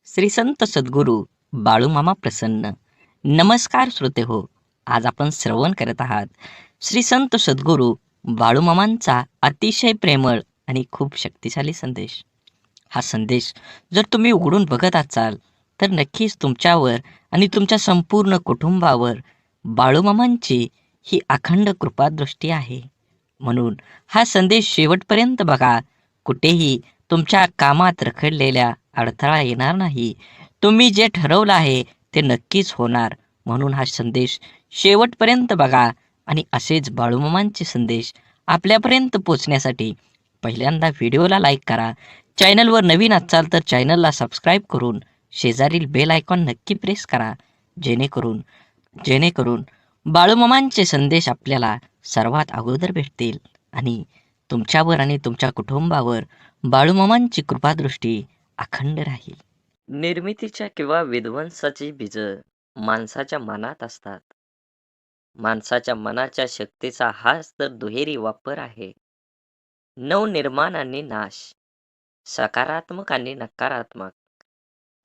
श्री संत सद्गुरू बाळूमामा प्रसन्न. नमस्कार श्रोते हो. आज आपण श्रवण करत आहात श्री संत सद्गुरू बाळूमामांचा अतिशय प्रेमळ आणि खूप शक्तिशाली संदेश. हा संदेश जर तुम्ही उघडून बघत असाल तर नक्कीच तुमच्यावर आणि तुमच्या संपूर्ण कुटुंबावर बाळूमामांची ही अखंड कृपादृष्टी आहे. म्हणून हा संदेश शेवटपर्यंत बघा. कुठेही तुमच्या कामात रखडलेल्या अडथळा येणार नाही. तुम्ही जे ठरवलं आहे ते नक्कीच होणार. म्हणून हा संदेश शेवटपर्यंत बघा आणि असेच बाळूमामांचे संदेश आपल्यापर्यंत पोचण्यासाठी पहिल्यांदा व्हिडिओला लाईक करा. चॅनलवर नवीन असाल तर चॅनलला सबस्क्राईब करून शेजारील बेल आयकॉन नक्की प्रेस करा. जेणेकरून जेणेकरून बाळूमामांचे संदेश आपल्याला सर्वात अगोदर भेटतील आणि तुमच्यावर आणि तुमच्या कुटुंबावर बाळूमामांची कृपादृष्टी अखंड राहील. निर्मितीच्या किंवा विध्वंसाची बीज माणसाच्या मनात असतात. माणसाच्या मनाच्या शक्तीचा हाच तर दुहेरी वापर आहे. नवनिर्माण आणि नाश, सकारात्मक आणि नकारात्मक.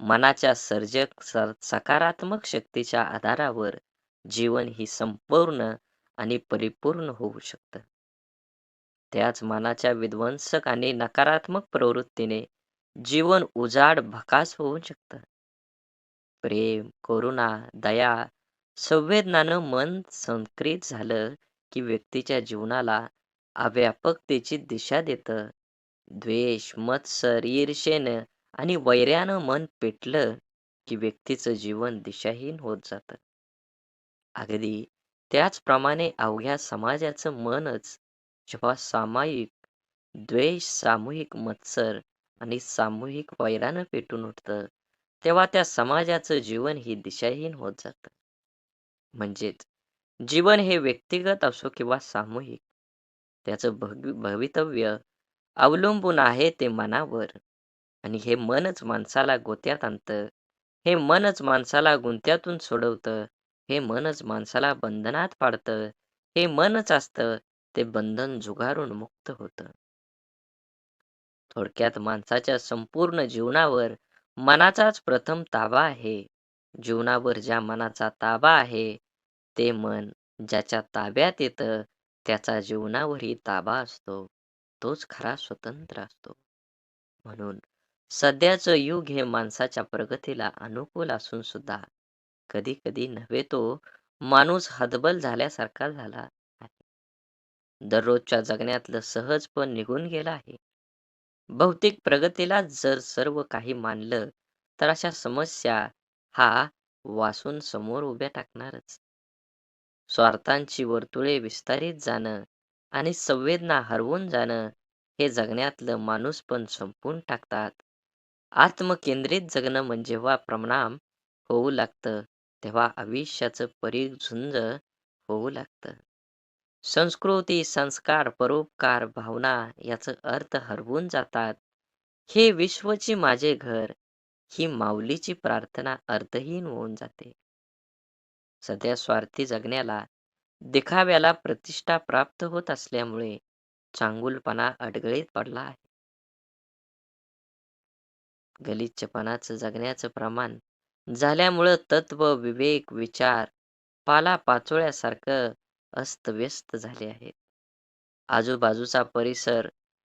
मनाच्या सर्जक सकारात्मक शक्तीच्या आधारावर जीवन ही संपूर्ण आणि परिपूर्ण होऊ शकतं. त्याच मनाच्या विध्वंसक आणि नकारात्मक प्रवृत्तीने जीवन उजाड भकास होऊ शकतं. प्रेम, करुणा, दया, संवेदनानं मन संक्रित झालं की व्यक्तीच्या जीवनाला अव्यापकतेची दिशा देतं. द्वेष, मत्सर, ईर्षेनं आणि वैर्यानं मन पेटलं की व्यक्तीचं जीवन दिशाहीन होत जातं. अगदी त्याचप्रमाणे अवघ्या समाजाचं मनच जेव्हा सामायिक द्वेष, सामूहिक मत्सर आणि सामूहिक वैरानं पेटून उठतं, तेव्हा त्या समाजाचं जीवन ही दिशाहीन होत जातं. म्हणजेच जीवन हे व्यक्तिगत असो किंवा सामूहिक, त्याचं भवितव्य अवलंबून आहे ते मनावर. आणि हे मनच माणसाला गोत्यात आणतं. हे मनच माणसाला गुंत्यातून सोडवतं. हे मनच माणसाला बंधनात पाडतं. हे मनच असतं ते बंधन झुगारून मुक्त होतं. थोडक्यात माणसाच्या संपूर्ण जीवनावर मनाचाच प्रथम ताबा आहे. जीवनावर ज्या मनाचा ताबा आहे ते मन ज्याच्या ताब्यात येतं त्याचा जीवनावरही ताबा असतो. तोच खरा स्वतंत्र असतो. म्हणून सध्याचं युग हे माणसाच्या प्रगतीला अनुकूल असून सुद्धा कधी कधी नव्हे तो माणूस हतबल झाल्यासारखा झाला आहे. दररोजच्या जगण्यातलं सहजपण निघून गेलं आहे. भौतिक प्रगतीला जर सर्व काही मानलं तर अशा समस्या हा वासून समोर उभ्या टाकणारच. स्वार्थांची वर्तुळे विस्तारित जाणं आणि संवेदना हरवून जाणं हे जगण्यातलं माणूसपण संपवून टाकतात. आत्मकेंद्रित जगणं म्हणजे जेव्हा परिणाम होऊ लागतं तेव्हा आयुष्याचं परीघ झुंज होऊ लागतं. संस्कृती, संस्कार, परोपकार, भावना याचा अर्थ हरवून जातात. हे विश्वची माझे घर ही माऊलीची प्रार्थना अर्थहीन होऊन जाते. सध्या स्वार्थी जगण्याला, दिखाव्याला प्रतिष्ठा प्राप्त होत असल्यामुळे चांगुलपणा अडगळीत पडला आहे. गलिच्छपणाचं जगण्याचं प्रमाण झाल्यामुळं तत्व, विवेक, विचार पालापाचोळ्यासारखं अस्तव्यस्त झाले आहेत. आजूबाजूचा परिसर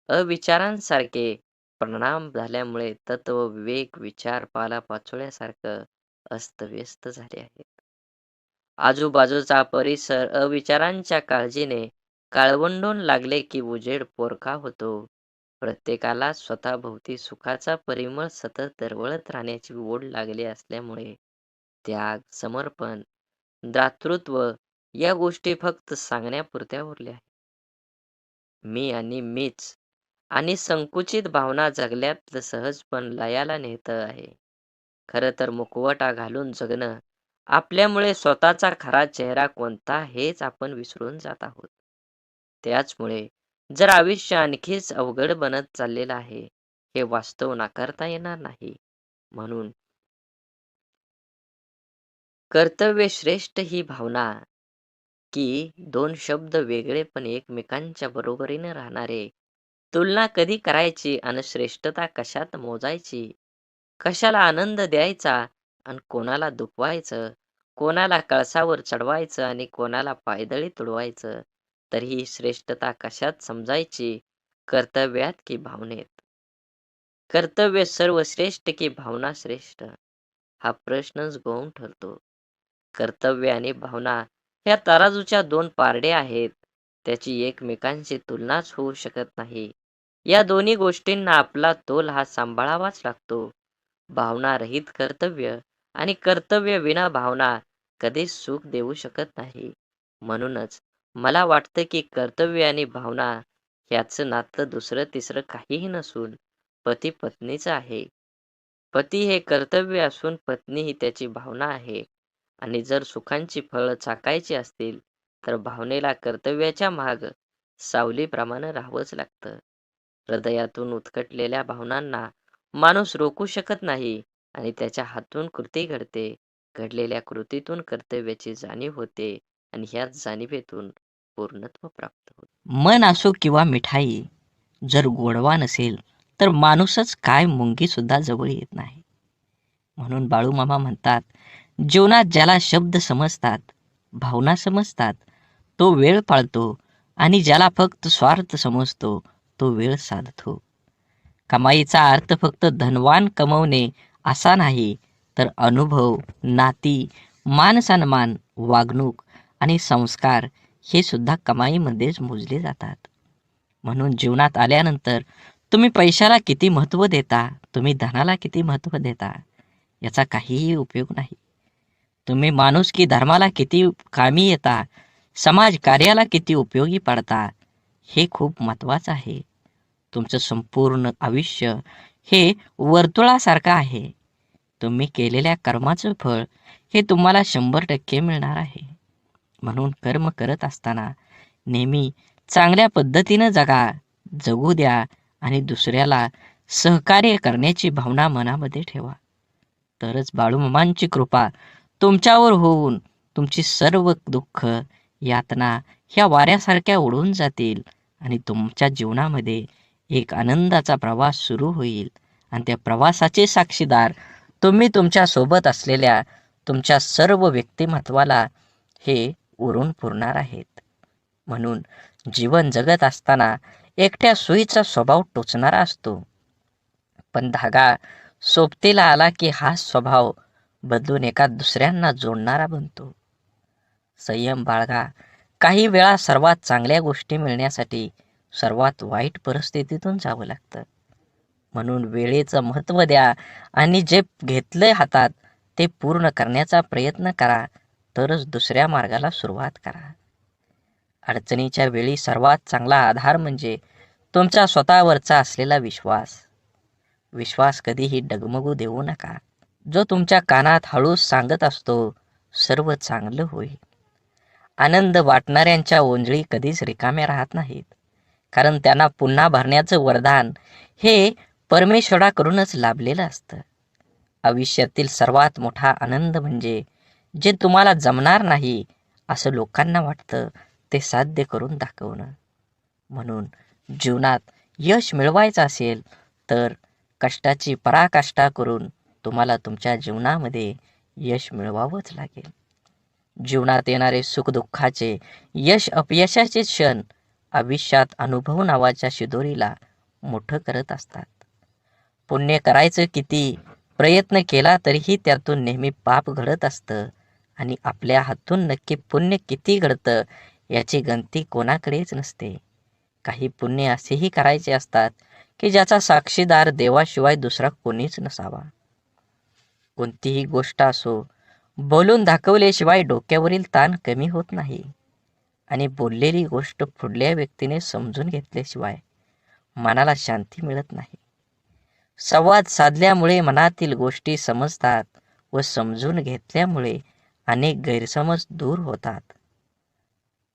अविचारांसारखे परिणाम झाल्यामुळे तत्व, विवेक, विचार पालापाचोळ्यासारखं अस्तव्यस्त झाले आहेत. आजूबाजूचा परिसर अविचारांच्या काळजीने काळवंडून लागले की उजेड पोरका होतो. प्रत्येकाला स्वतःभोवती सुखाचा परिमळ सतत दरवळत राहण्याची ओढ लागली असल्यामुळे त्याग, समर्पण, दातृत्व या गोष्टी फक्त सांगण्यापुरत्या उरल्या आहेत. मी आणि मीच आणि संकुचित भावना जगल्यातलं सहजपण लयाला नेतं आहे. खरं तर मुखवटा घालून जगणं आपल्यामुळे स्वतःचा खरा चेहरा कोणता हेच आपण विसरून जात आहोत. त्याचमुळे जर आयुष्य आणखीच अवघड बनत चाललेलं आहे, हे वास्तव नाकारता येणार नाही. म्हणून कर्तव्य श्रेष्ठ ही भावना की दोन शब्द वेगळे पण एकमेकांच्या बरोबरीने राहणारे, तुलना कधी करायची आणि श्रेष्ठता कशात मोजायची कशाला आनंद द्यायचा आणि कोणाला दुखवायचं, कोणाला कळसावर चढवायचं आणि कोणाला पायदळी तुडवायचं, तर ही श्रेष्ठता कशात समजायची, कर्तव्यात की भावनेत? कर्तव्य सर्वश्रेष्ठ की भावना श्रेष्ठ? हा प्रश्नच गौण ठरतो. कर्तव्य आणि भावना ह्या तराजूच्या दोन पारडे आहेत. त्याची एकमेकांशी तुलनाच होऊ शकत नाही. या दोन्ही गोष्टींना आपला तोल हा सांभाळावाच लागतो. भावना रहित कर्तव्य आणि कर्तव्य विना भावना कधीच सुख देऊ शकत नाही. म्हणूनच मला वाटतं की कर्तव्य आणि भावना ह्याचं नातं दुसरं तिसरं काहीही नसून पती पत्नीचं आहे. पती हे कर्तव्य असून पत्नी ही त्याची भावना आहे. आणि जर सुखांची फळं चाखायची असतील तर भावनेला कर्तव्याच्या माग सावलीप्रमाणे राहावंच लागतं. हृदयातून उत्कटलेल्या भावनांना माणूस रोखू शकत नाही आणि त्याच्या हातून कृती घडते. घडलेल्या कृतीतून कर्तव्याची जाणीव होते आणि ह्याच जाणीवेतून पूर्णत्व प्राप्त होते. मन असो किंवा मिठाई, जर गोडवा नसेल तर माणूसच काय मुंगी सुद्धा जवळ येत नाही. म्हणून बाळूमामा म्हणतात, जीवनात ज्याला शब्द समजतात, भावना समजतात, तो वेळ पाळतो आणि ज्याला फक्त स्वार्थ समजतो, तो वेळ साधतो. कमाईचा अर्थ फक्त धनवान कमवणे असा नाही, तर अनुभव, नाती, मान-सन्मान, वागणूक आणि संस्कार हे सुद्धा कमाईमध्येच मोजले जातात. म्हणून जीवनात आल्यानंतर तुम्ही पैशाला किती महत्त्व देता, तुम्ही धनाला किती महत्त्व देता, याचा काहीही उपयोग नाही. तुम्ही माणुसकी धर्माला किती कामी येता, समाज कार्याला किती उपयोगी पडता, हे खूप महत्त्वाचं आहे. तुमचं संपूर्ण आयुष्य हे वर्तुळासारखं आहे. तुम्ही केलेल्या कर्माचं फळ हे तुम्हाला 100% मिळणार आहे. म्हणून कर्म करत असताना नेहमी चांगल्या पद्धतीनं जगा, जगू द्या आणि दुसऱ्याला सहकार्य करण्याची भावना मनामध्ये ठेवा. तरच बाळूमामांची कृपा तुमच्यावर होऊन तुमची सर्व दुःख, यातना ह्या वाऱ्यासारख्या उडून जातील आणि तुमच्या जीवनामध्ये एक आनंदाचा प्रवास सुरू होईल आणि त्या प्रवासाचे साक्षीदार तुम्ही तुमच्या सोबत असलेल्या तुमच्या सर्व व्यक्तिमत्वाला हे उरून पुरणार आहेत. म्हणून जीवन जगत असताना एकट्या सुईचा स्वभाव टोचणारा असतो, पण धागा सोबतीला आला की हा स्वभाव बदलून एका दुसऱ्यांना जोडणारा बनतो. संयम बाळगा. काही वेळा सर्वात चांगल्या गोष्टी मिळण्यासाठी सर्वात वाईट परिस्थितीतून जावं लागतं. म्हणून वेळेचं महत्त्व द्या आणि जे घेतलंय हातात ते पूर्ण करण्याचा प्रयत्न करा, तरच दुसऱ्या मार्गाला सुरुवात करा. अडचणीच्या वेळी सर्वात चांगला आधार म्हणजे तुमचा स्वतःवरचा असलेला विश्वास. विश्वास कधीही डगमगू देऊ नका. जो तुमच्या कानात हळूच सांगत असतो, सर्व चांगलं होईल. आनंद वाटणाऱ्यांच्या ओंजळी कधीच रिकाम्या राहत नाहीत, कारण त्यांना पुन्हा भरण्याचं वरदान हे परमेश्वराकडूनच लाभलेलं असतं. आयुष्यातील सर्वात मोठा आनंद म्हणजे जे तुम्हाला जमणार नाही असं लोकांना वाटतं ते साध्य करून दाखवणं. म्हणून जीवनात यश मिळवायचं असेल तर कष्टाची पराकाष्ठा करून तुम्हाला तुमच्या जीवनामध्ये यश मिळवावंच लागेल. जीवनात येणारे सुखदुःखाचे, यश अपयशाचे क्षण आयुष्यात अनुभव नावाच्या शिदोरीला मोठं करत असतात. पुण्य करायचं किती प्रयत्न केला तरीही त्यातून नेहमी पाप घडत असतं आणि आपल्या हातून नक्की पुण्य किती घडतं याची गणती कोणाकडेच नसते. काही पुण्य असेही करायचे असतात की ज्याचा साक्षीदार देवाशिवाय दुसरा कोणीच नसावा. कोणतीही गोष्ट असो, बोलून दाखवल्याशिवाय डोक्यावरील ताण कमी होत नाही आणि बोललेली गोष्ट पुढल्या व्यक्तीने समजून घेतल्याशिवाय मनाला शांती मिळत नाही. संवाद साधल्यामुळे मनातील गोष्टी समजतात व समजून घेतल्यामुळे अनेक गैरसमज दूर होतात.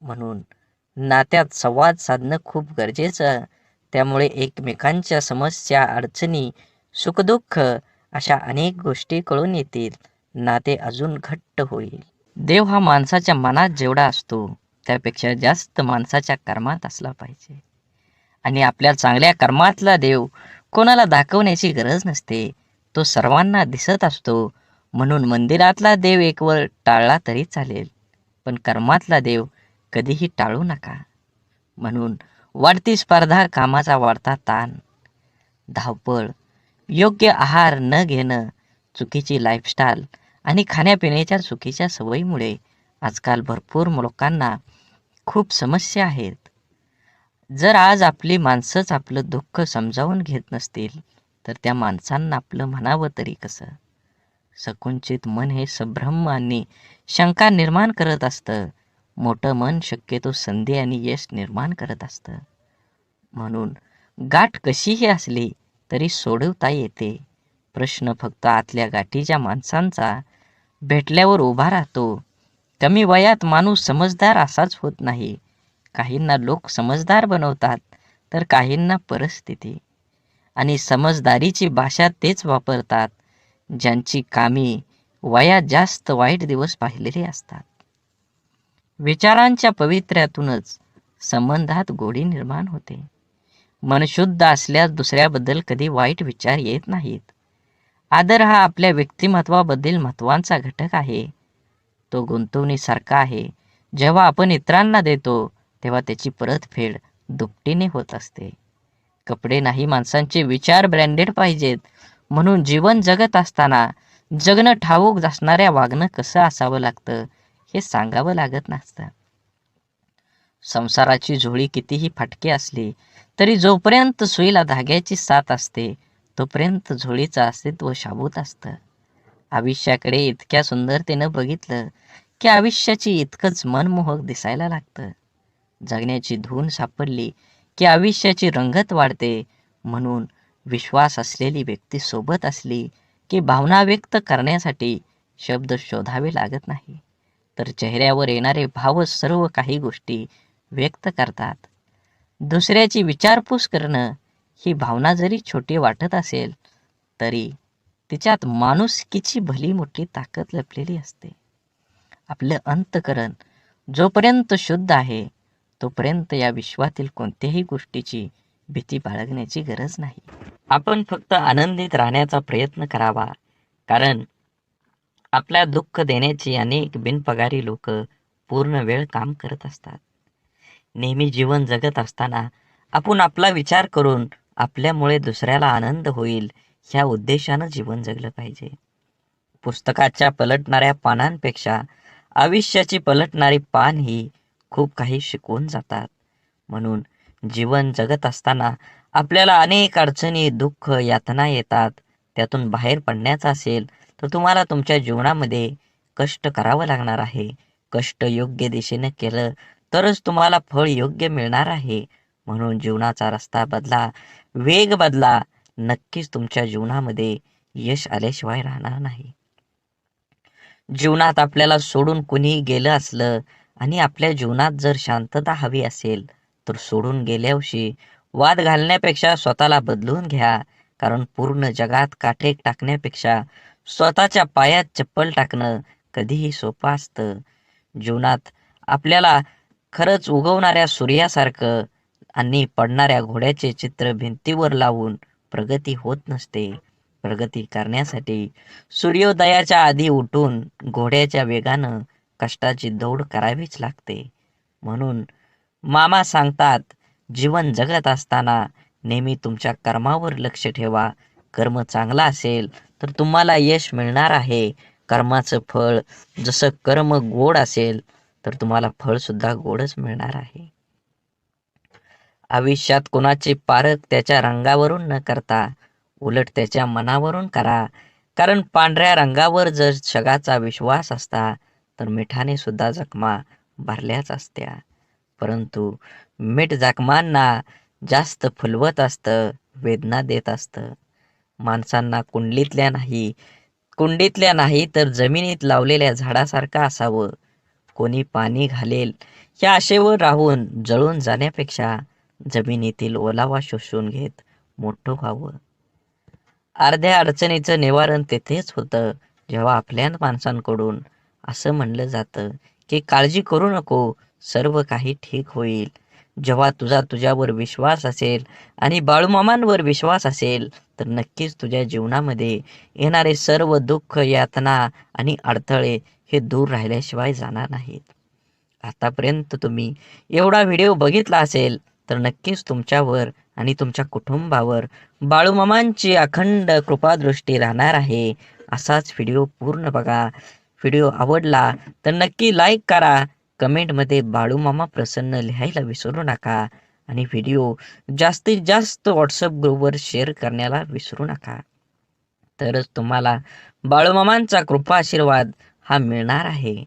म्हणून नात्यात संवाद साधणं खूप गरजेचं. त्यामुळे एकमेकांच्या समस्या, अडचणी, सुखदुःख अशा अनेक गोष्टी कळून येतील. नाते अजून घट्ट होईल. देव हा माणसाच्या मनात जेवढा असतो त्यापेक्षा जास्त माणसाच्या कर्मात असला पाहिजे. आणि आपल्या चांगल्या कर्मातला देव कोणाला दाखवण्याची गरज नसते. तो सर्वांना दिसत असतो. म्हणून मंदिरातला देव एकवर टाळला तरी चालेल, पण कर्मातला देव कधीही टाळू नका. म्हणून वाढती स्पर्धा, कामाचा वाढता ताण, धावपळ, योग्य आहार न घेणं, चुकीची लाईफस्टाईल आणि खाण्यापिण्याच्या चुकीच्या सवयीमुळे आजकाल भरपूर लोकांना खूप समस्या आहेत. जर आज आपली माणसंच आपलं दुःख समजावून घेत नसतील, तर त्या माणसांना आपलं म्हणावं तरी कसं? संकुचित मन हे संभ्रम आणि शंका निर्माण करत असतं. मोठं मन शक्यतो संधी आणि यश निर्माण करत असतं. म्हणून गाठ कशीही असली तरी सोडवता येते. प्रश्न फक्त आतल्या गाठीच्या माणसांचा भेटल्यावर उभा राहतो. कमी वयात माणूस समजदार असाच होत नाही. काहींना लोक समजदार बनवतात, तर काहींना परिस्थिती. आणि समजदारीची भाषा तेच वापरतात ज्यांची कामी वयात जास्त वाईट दिवस पाहिलेले असतात. विचारांच्या पवित्र्यातूनच संबंधात गोडी निर्माण होते. मन शुद्ध असल्यास दुसऱ्याबद्दल कधी वाईट विचार येत नाहीत. आदर हा आपल्या व्यक्तिमत्वाबद्दल महत्त्वाचा घटक आहे. तो गुंतवणुकीसारखा आहे. जेव्हा आपण इतरांना देतो तेव्हा त्याची परतफेड दुपटीने होत असते. कपडे नाही, माणसांचे विचार ब्रँडेड पाहिजेत. म्हणून जीवन जगत असताना जगणं ठाऊक असणाऱ्या वागणं कसं असावं लागतं हे सांगावं लागत नसतं. संसाराची झोळी कितीही फाटकी असली तरी जोपर्यंत सुईला धाग्याची साथ असते तोपर्यंत झोळीचं अस्तित्व शाबूत असतं. आयुष्याकडे इतक्या सुंदरतेनं बघितलं की आयुष्याची इतकंच मनमोहक दिसायला लागतं. जगण्याची धून सापडली की आयुष्याची रंगत वाढते. म्हणून विश्वास असलेली व्यक्ती सोबत असली की भावना व्यक्त करण्यासाठी शब्द शोधावे लागत नाही, तर चेहऱ्यावर येणारे भावच सर्व काही गोष्टी व्यक्त करतात. दुसऱ्याची विचारपूस करणं ही भावना जरी छोटी वाटत असेल तरी तिच्यात माणुसकीची भली मोठी ताकद लपलेली असते. आपलं अंतःकरण जोपर्यंत शुद्ध आहे तोपर्यंत या विश्वातील कोणत्याही गोष्टीची भीती बाळगण्याची गरज नाही. आपण फक्त आनंदित राहण्याचा प्रयत्न करावा, कारण आपल्या दुःख देण्याची अनेक बिनपगारी लोक पूर्ण वेळ काम करत असतात. नेहमी जीवन जगत असताना आपण आपला विचार करून आपल्यामुळे दुसऱ्याला आनंद होईल ह्या उद्देशानं जीवन जगलं पाहिजे. पुस्तकाच्या पलटणाऱ्या पानांपेक्षा आयुष्याची पलटणारी पान ही खूप काही शिकवून जातात. म्हणून जीवन जगत असताना आपल्याला अनेक अडचणी, दुःख, यातना येतात. त्यातून बाहेर पडण्याचं असेल तर तुम्हाला तुमच्या जीवनामध्ये कष्ट करावं लागणार आहे. कष्ट योग्य दिशेने केलं तरच तुम्हाला फळ योग्य मिळणार आहे. म्हणून जीवनाचा रस्ता बदला, वेग बदला. नक्कीच तुमच्या जीवनामध्ये यश आल्याशिवाय राहणार नाही. जीवनात आपल्याला सोडून कुणी गेलं असलं आणि आपल्या जीवनात जर शांतता हवी असेल तर सोडून गेल्यावर्षी वाद घालण्यापेक्षा स्वतःला बदलून घ्या. कारण पूर्ण जगात काठे टाकण्यापेक्षा स्वतःच्या पायात चप्पल टाकणं कधीही सोपं असतं. जीवनात आपल्याला खरंच उगवणाऱ्या सूर्यासारखं आणि पडणाऱ्या घोड्याचे चित्र भिंतीवर लावून प्रगती होत नसते. प्रगती करण्यासाठी सूर्योदयाच्या आधी उठून घोड्याच्या वेगानं कष्टाची दौड करावीच लागते. म्हणून मामा सांगतात, जीवन जगत असताना नेहमी तुमच्या कर्मावर लक्ष ठेवा. कर्म चांगला असेल तर तुम्हाला यश मिळणार आहे. कर्माचं फळ जसं कर्म गोड असेल तर तुम्हाला फळ सुद्धा गोडच मिळणार आहे. आयुष्यात कोणाचे पारख त्याच्या रंगावरून न करता उलट त्याच्या मनावरून करा. कारण पांढऱ्या रंगावर जर जगाचा विश्वास असता तर मिठाने सुद्धा जखमा भरल्याच असत्या. परंतु मीठ जखमांना जास्त फुलवत असतं, वेदना देत असतं. माणसांना कुंडीतल्या नाही तर जमिनीत लावलेल्या झाडासारखं असावं. कोणी पाणी घालेल या आशेवर राहून जळून जाण्यापेक्षा जमिनीतील ओलावा शोषून घेत मोठं व्हावं. अर्ध्या अडचणीचं निवारण तेथेच होतं जेव्हा आपल्या माणसांकडून असं म्हणलं जातं की काळजी करू नको, सर्व काही ठीक होईल. जेव्हा तुझ्यावर विश्वास असेल आणि बाळूमामांवर विश्वास असेल तर नक्कीच तुझ्या जीवनामध्ये येणारे सर्व दुःख, यातना आणि अडथळे हे दूर राहिल्याशिवाय जाणार नाहीत. आतापर्यंत तुम्ही एवढा व्हिडिओ बघितला असेल तर नक्कीच तुमच्यावर आणि तुमच्या कुटुंबावर बाळूमामांची अखंड कृपादृष्टी राहणार आहे. असाच व्हिडिओ पूर्ण बघा. व्हिडिओ आवडला तर नक्की लाईक करा. कमेंटमध्ये बाळूमामा प्रसन्न लिहायला विसरू नका आणि व्हिडिओ जास्तीत जास्त व्हॉट्सअप ग्रुपवर शेअर करण्याला विसरू नका. तरच तुम्हाला बाळूमामांचा कृपा आशीर्वाद हा मिळणार आहे.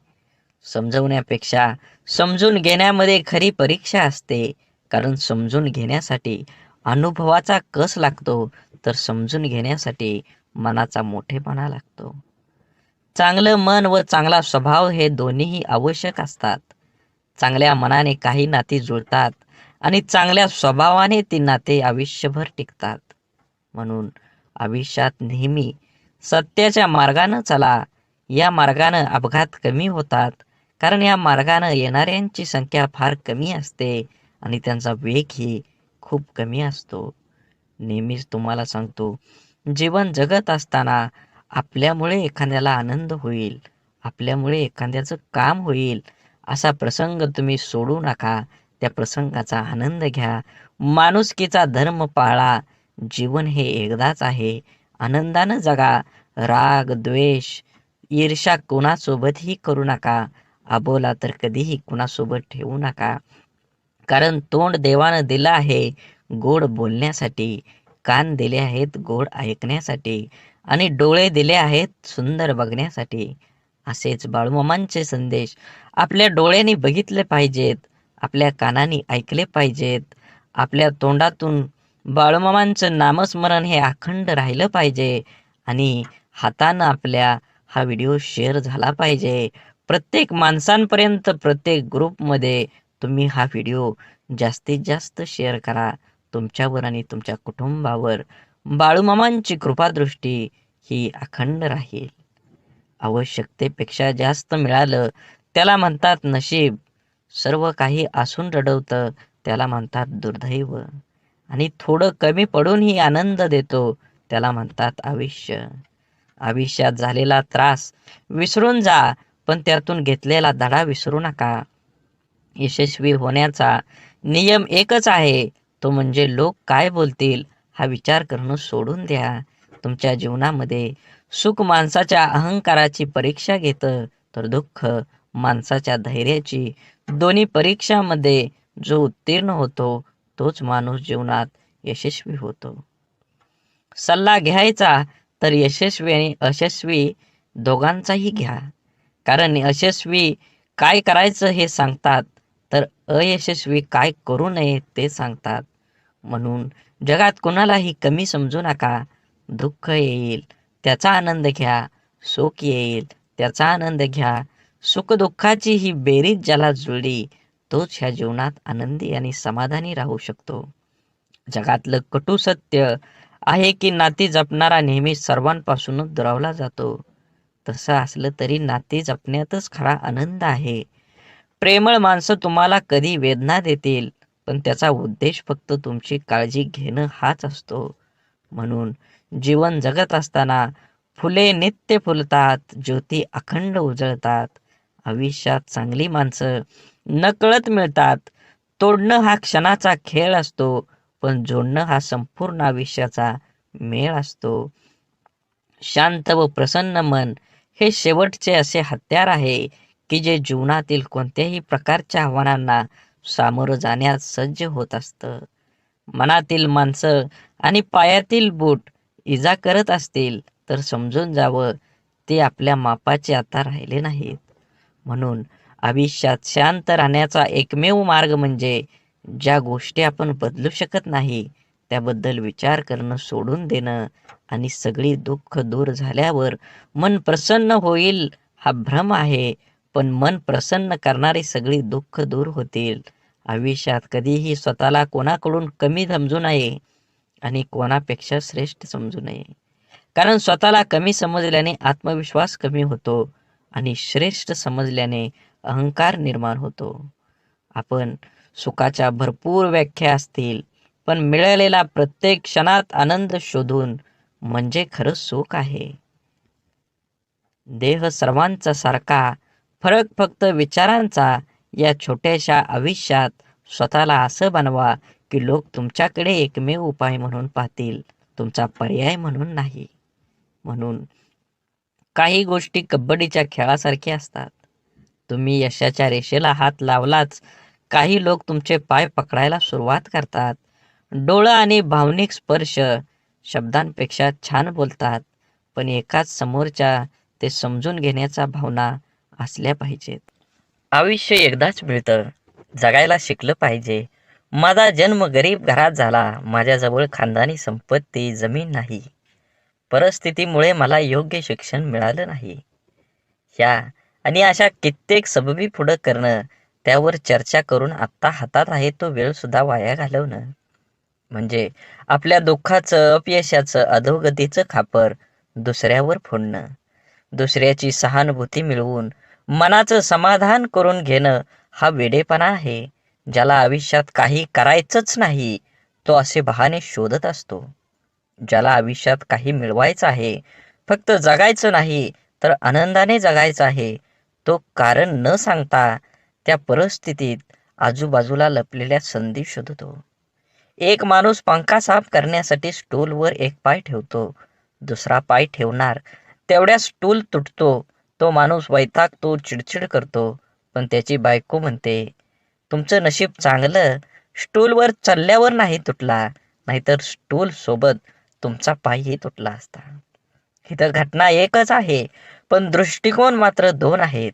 समजवण्यापेक्षा समजून घेण्यामध्ये खरी परीक्षा असते. कारण समजून घेण्यासाठी अनुभवाचा कस लागतो, तर समजून घेण्यासाठी मनाचा मोठेपणा लागतो. चांगलं मन व चांगला स्वभाव हे दोन्हीही आवश्यक असतात. चांगल्या मनाने काही नाती जुळतात आणि चांगल्या स्वभावाने ती नाते आयुष्यभर टिकतात. म्हणून आयुष्यात नेहमी सत्याच्या मार्गानं चला. या मार्गानं अपघात कमी होतात, कारण या मार्गानं येणाऱ्यांची संख्या फार कमी असते आणि त्यांचा वेगही खूप कमी असतो. नेहमीच तुम्हाला सांगतो, जीवन जगत असताना आपल्यामुळे एखाद्याला आनंद होईल, आपल्यामुळे एखाद्याचं काम होईल, असा प्रसंग तुम्ही सोडू नका. त्या प्रसंगाचा आनंद घ्या. माणुसकीचा धर्म पाळा. जीवन हे एकदाच आहे. आनंदानं जगा. राग, द्वेष, ईर्ष्या कुणासोबतही करू नका. अबोला तर कधीही कुणासोबत ठेवू नका. कारण तोंड देवानं दिलं आहे गोड बोलण्यासाठी, कान दिले आहेत गोड ऐकण्यासाठी आणि डोळे दिले आहेत सुंदर बघण्यासाठी. असेच बाळूमामांचे संदेश आपल्या डोळ्यांनी बघितले पाहिजेत, आपल्या कानांनी ऐकले पाहिजेत, आपल्या तोंडातून बाळूमामांचं नामस्मरण हे अखंड राहिलं पाहिजे आणि हातानं आपल्या हा व्हिडिओ शेअर झाला पाहिजे. प्रत्येक माणसांपर्यंत, प्रत्येक ग्रुपमध्ये तुम्ही हा व्हिडिओ जास्तीत जास्त शेअर करा. तुमच्यावर आणि तुमच्या कुटुंबावर बाळूमामांची कृपादृष्टी ही अखंड राहील. आवश्यकतेपेक्षा जास्त मिळालं त्याला म्हणतात नशीब. सर्व काही असून रडवतं त्याला म्हणतात दुर्दैव. आणि थोडं कमी पडूनही आनंद देतो त्याला म्हणतात आयुष्य. आयुष्यात झालेला त्रास विसरून जा, पण त्यातून घेतलेला धडा विसरू नका. यशस्वी होण्याचा नियम एकच आहे, तो म्हणजे लोक काय बोलतील हा विचार करणं सोडून द्या. तुमच्या जीवनामध्ये सुख माणसाच्या अहंकाराची परीक्षा घेतं, तर दुःख माणसाच्या धैर्याची. दोन्ही परीक्षामध्ये जो उत्तीर्ण होतो तोच माणूस जीवनात यशस्वी होतो. सल्ला घ्यायचा तर यशस्वी आणि अयशस्वी दोघांचाही घ्या. कारण यशस्वी काय करायचं हे सांगतात, तर अयशस्वी काय करू नये ते सांगतात. म्हणून जगात कोणालाही कमी समजू नका. दुःख येईल त्याचा आनंद घ्या, सुख येईल त्याचा आनंद घ्या. सुखदुःखाची ही बेरीज ज्याला जुळली तोच ह्या जीवनात आनंदी आणि समाधानी राहू शकतो. जगातलं कटू सत्य आहे की नाती जपणारा नेहमी सर्वांपासूनच दुरावला जातो. तसं असलं तरी नाती जपण्यातच खरा आनंद आहे. प्रेमळ माणसं तुम्हाला कधी वेदना देतील, पण त्याचा उद्देश फक्त तुमची काळजी घेणं हाच असतो. म्हणून जीवन जगत असताना फुले नित्य फुलतात, ज्योती अखंड उजळतात. आयुष्यात चांगली माणसं नकळत मिळतात. तोडणं हा क्षणाचा खेळ असतो, पण जोडणं हा संपूर्ण आयुष्याचा मेळ असतो. शांत व प्रसन्न मन हे शेवटचे असे हत्यार आहे की जे जीवनातील कोणत्याही प्रकारच्या आव्हानांना सामोरं जाण्यास सज्ज होत असतं. मनातील माणसं आणि पायातील बूट इजा करत असतील तर समजून जावं ते आपल्या मापाचे आता राहिले नाहीत. म्हणून आयुष्यात शांत राहण्याचा एकमेव मार्ग म्हणजे ज्या गोष्टी आपण बदलू शकत नाही त्याबद्दल विचार करणं सोडून देणं आणि सगळी दुःख दूर झाल्यावर मन प्रसन्न होईल हा भ्रम आहे. पण मन प्रसन्न करणारी सगळी दुःख दूर होतील. आयुष्यात कधीही स्वतःला कोणाकडून कमी समजू नये आणि कोणापेक्षा श्रेष्ठ समजू नये. कारण स्वतःला कमी समजल्याने आत्मविश्वास कमी होतो आणि श्रेष्ठ समजल्याने अहंकार निर्माण होतो. आपण सुखाच्या भरपूर व्याख्या असतील, पण मिळालेला प्रत्येक क्षणात आनंद शोधून म्हणजे खरं सुख आहे. देह सर्वांचा सारखा, फरक फक्त विचारांचा. या छोट्याशा आयुष्यात स्वतःला असं बनवा की लोक तुमच्याकडे एकमेव उपाय म्हणून पाहतील, तुमचा पर्याय म्हणून नाही. म्हणून काही गोष्टी कबड्डीच्या खेळासारख्या असतात. तुम्ही यशाच्या रेषेला हात लावलाच काही लोक तुमचे पाय पकडायला सुरुवात करतात. डोळं आणि भावनिक स्पर्श शब्दांपेक्षा छान बोलतात, पण एकाच समोरच्या ते समजून घेण्याच्या भावना असल्या पाहिजेत. आयुष्य एकदाच मिळतं, जगायला शिकलं पाहिजे. माझा जन्म गरीब घरात झाला, माझ्याजवळ खानदानी संपत्ती जमीन नाही, परिस्थितीमुळे मला योग्य शिक्षण मिळालं नाही. ह्या आणि अशा कित्येक सबबी पुढं करणं, त्यावर चर्चा करून आत्ता हातात आहे तो वेळ सुद्धा वाया घालवणं, म्हणजे आपल्या दुःखाचं, अपयशाचं, अधोगतीचं खापर दुसऱ्यावर फोडणं. दुसऱ्याची सहानुभूती मिळवून मनाचं समाधान करून घेणं हा वेडेपणा आहे. ज्याला आयुष्यात काही करायचंच नाही तो असे बहाणे शोधत असतो. ज्याला आयुष्यात काही मिळवायचं आहे, फक्त जगायचं नाही तर आनंदाने जगायचं आहे, तो कारण न सांगता त्या परिस्थितीत आजूबाजूला लपलेल्या संधी शोधतो. एक माणूस पंखा साफ करण्यासाठी स्टूलवर एक पाय ठेवतो, दुसरा पाय ठेवणार तेवढ्या स्टूल तुटतो. तो माणूस वैतागतो, चिडचिड करतो, पण त्याची बायको म्हणते, तुमचं नशीब चांगलं, स्टूलवर चढल्यावर नाही तुटला, नाहीतर स्टूल सोबत तुमचा पायही तुटला असता. इथं घटना एकच आहे, पण दृष्टिकोन मात्र दोन आहेत.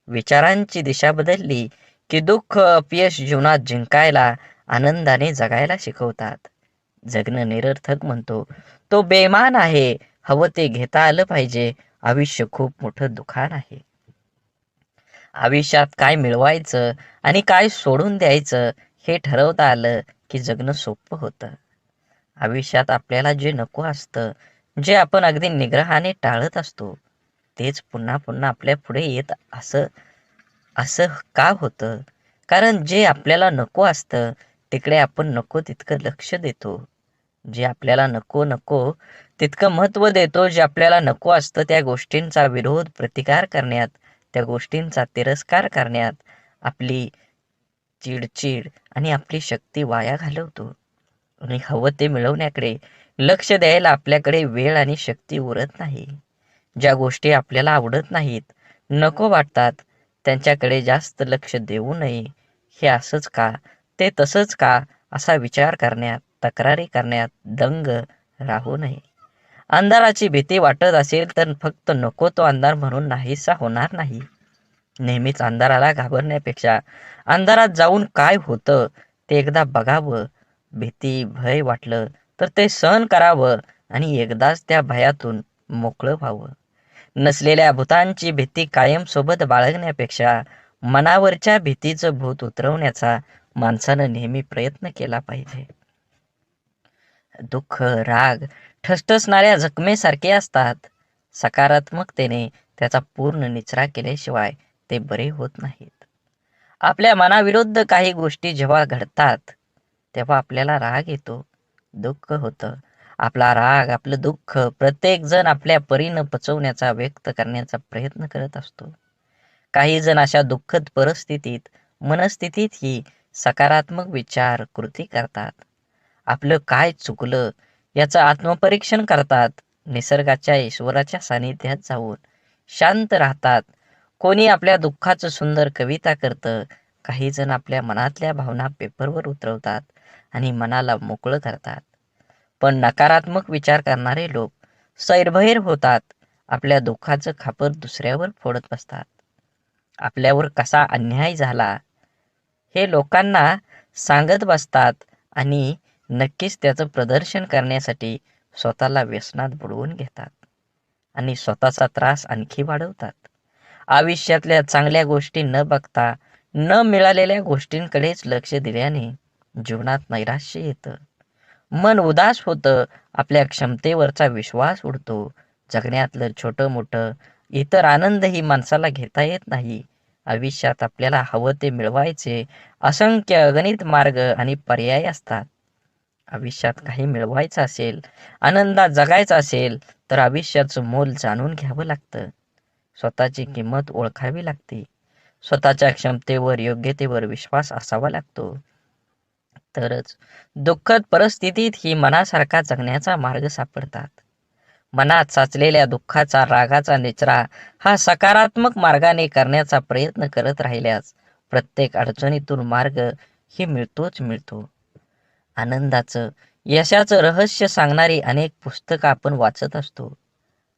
विचारांची दिशा बदलली की दुःख, अपयश जीवनात जिंकायला, आनंदाने जगायला शिकवतात. जगणं निरर्थक म्हणतो तो बेमान आहे. हवं ते घेता आलं पाहिजे. आयुष्य खूप मोठं दुकान आहे. आयुष्यात काय मिळवायचं आणि काय सोडून द्यायचं हे ठरवता आलं की जगणं सोपं होतं. आयुष्यात आपल्याला जे नको असतं, जे आपण अगदी निग्रहाने टाळत असतो, तेच पुन्हा पुन्हा आपल्या पुढे येत असं असं का होतं? कारण जे आपल्याला नको असतं तिकडे आपण नको तितकं लक्ष देतो. जे आपल्याला नको नको तितकं महत्त्व देतो. जे आपल्याला नको असतं त्या गोष्टींचा विरोध, प्रतिकार करण्यात, त्या गोष्टींचा तिरस्कार करण्यात आपली चिडचिड आणि आपली शक्ती वाया घालवतो. आणि हवं ते मिळवण्याकडे लक्ष द्यायला आपल्याकडे वेळ आणि शक्ती उरत नाही. ज्या गोष्टी आपल्याला आवडत नाहीत, नको वाटतात, त्यांच्याकडे जास्त लक्ष देऊ नये. हे असंच का, ते तसंच का असा विचार करण्यात, तक्रारी करण्यात दंग राहू नये. अंधाराची भीती वाटत असेल तर फक्त नको तो अंधार म्हणून नाहीसा होणार नाही. नेहमीच अंधाराला घाबरण्यापेक्षा अंधारात जाऊन काय होतं ते एकदा बघावं. भीती, भय वाटलं तर ते सहन करावं आणि एकदाच त्या भयातून मोकळं व्हावं. नसलेल्या भूतांची भीती कायम सोबत बाळगण्यापेक्षा मनावरच्या भीतीचं भूत उतरवण्याचा माणसानं नेहमी प्रयत्न केला पाहिजे. दुःख, राग ठसठसणाऱ्या जखमेसारखे असतात. सकारात्मकतेने त्याचा पूर्ण निचरा केल्याशिवाय ते बरे होत नाहीत. आपल्या मनाविरुद्ध काही गोष्टी जेव्हा घडतात तेव्हा आपल्याला राग येतो, दुःख होतं. आपला राग, आपलं दुःख प्रत्येक जण आपल्या परीनं पचवण्याचा, व्यक्त करण्याचा प्रयत्न करत असतो. काही जण अशा दुःखद परिस्थितीत, मनस्थितीतही सकारात्मक विचार, कृती करतात. आपलं काय चुकलं याचं आत्मपरीक्षण करतात. निसर्गाच्या, ईश्वराच्या सानिध्यात जाऊन शांत राहतात. कोणी आपल्या दुःखाचं सुंदर कविता करतं. काही जण आपल्या मनातल्या भावना पेपरवर उतरवतात आणि मनाला मोकळं करतात. पण नकारात्मक विचार करणारे लोक सैरभैर होतात. आपल्या दुःखाचं खापर दुसऱ्यावर फोडत बसतात. आपल्यावर कसा अन्याय झाला हे लोकांना सांगत बसतात आणि नक्कीच त्याचं प्रदर्शन करण्यासाठी स्वतःला व्यसनात बुडवून घेतात आणि स्वतःचा त्रास आणखी वाढवतात. आयुष्यातल्या चांगल्या गोष्टी न बघता न मिळालेल्या गोष्टींकडेच लक्ष दिल्याने जीवनात नैराश्य येतं, मन उदास होतं, आपल्या क्षमतेवरचा विश्वास उडतो. जगण्यातलं छोटं मोठं इतर आनंदही माणसाला घेता येत नाही. आयुष्यात आपल्याला हवं ते मिळवायचे असंख्य अगणित मार्ग आणि पर्याय असतात. आयुष्यात काही मिळवायचं असेल, आनंदात जगायचं असेल, तर आयुष्याचं मोल जाणून घ्यावं लागतं. स्वतःची किंमत ओळखावी लागते. स्वतःच्या क्षमतेवर, योग्यतेवर विश्वास असावा लागतो. तरच दुःखद परिस्थितीत ही मनासारखा जगण्याचा मार्ग सापडतात. मनात साचलेल्या दुःखाचा, रागाचा निचरा हा सकारात्मक मार्गाने करण्याचा प्रयत्न करत राहिल्यास प्रत्येक अडचणीतून मार्ग ही मिळतोच मिळतो. आनंदाचं, यशाचं रहस्य सांगणारी अनेक पुस्तकं आपण वाचत असतो.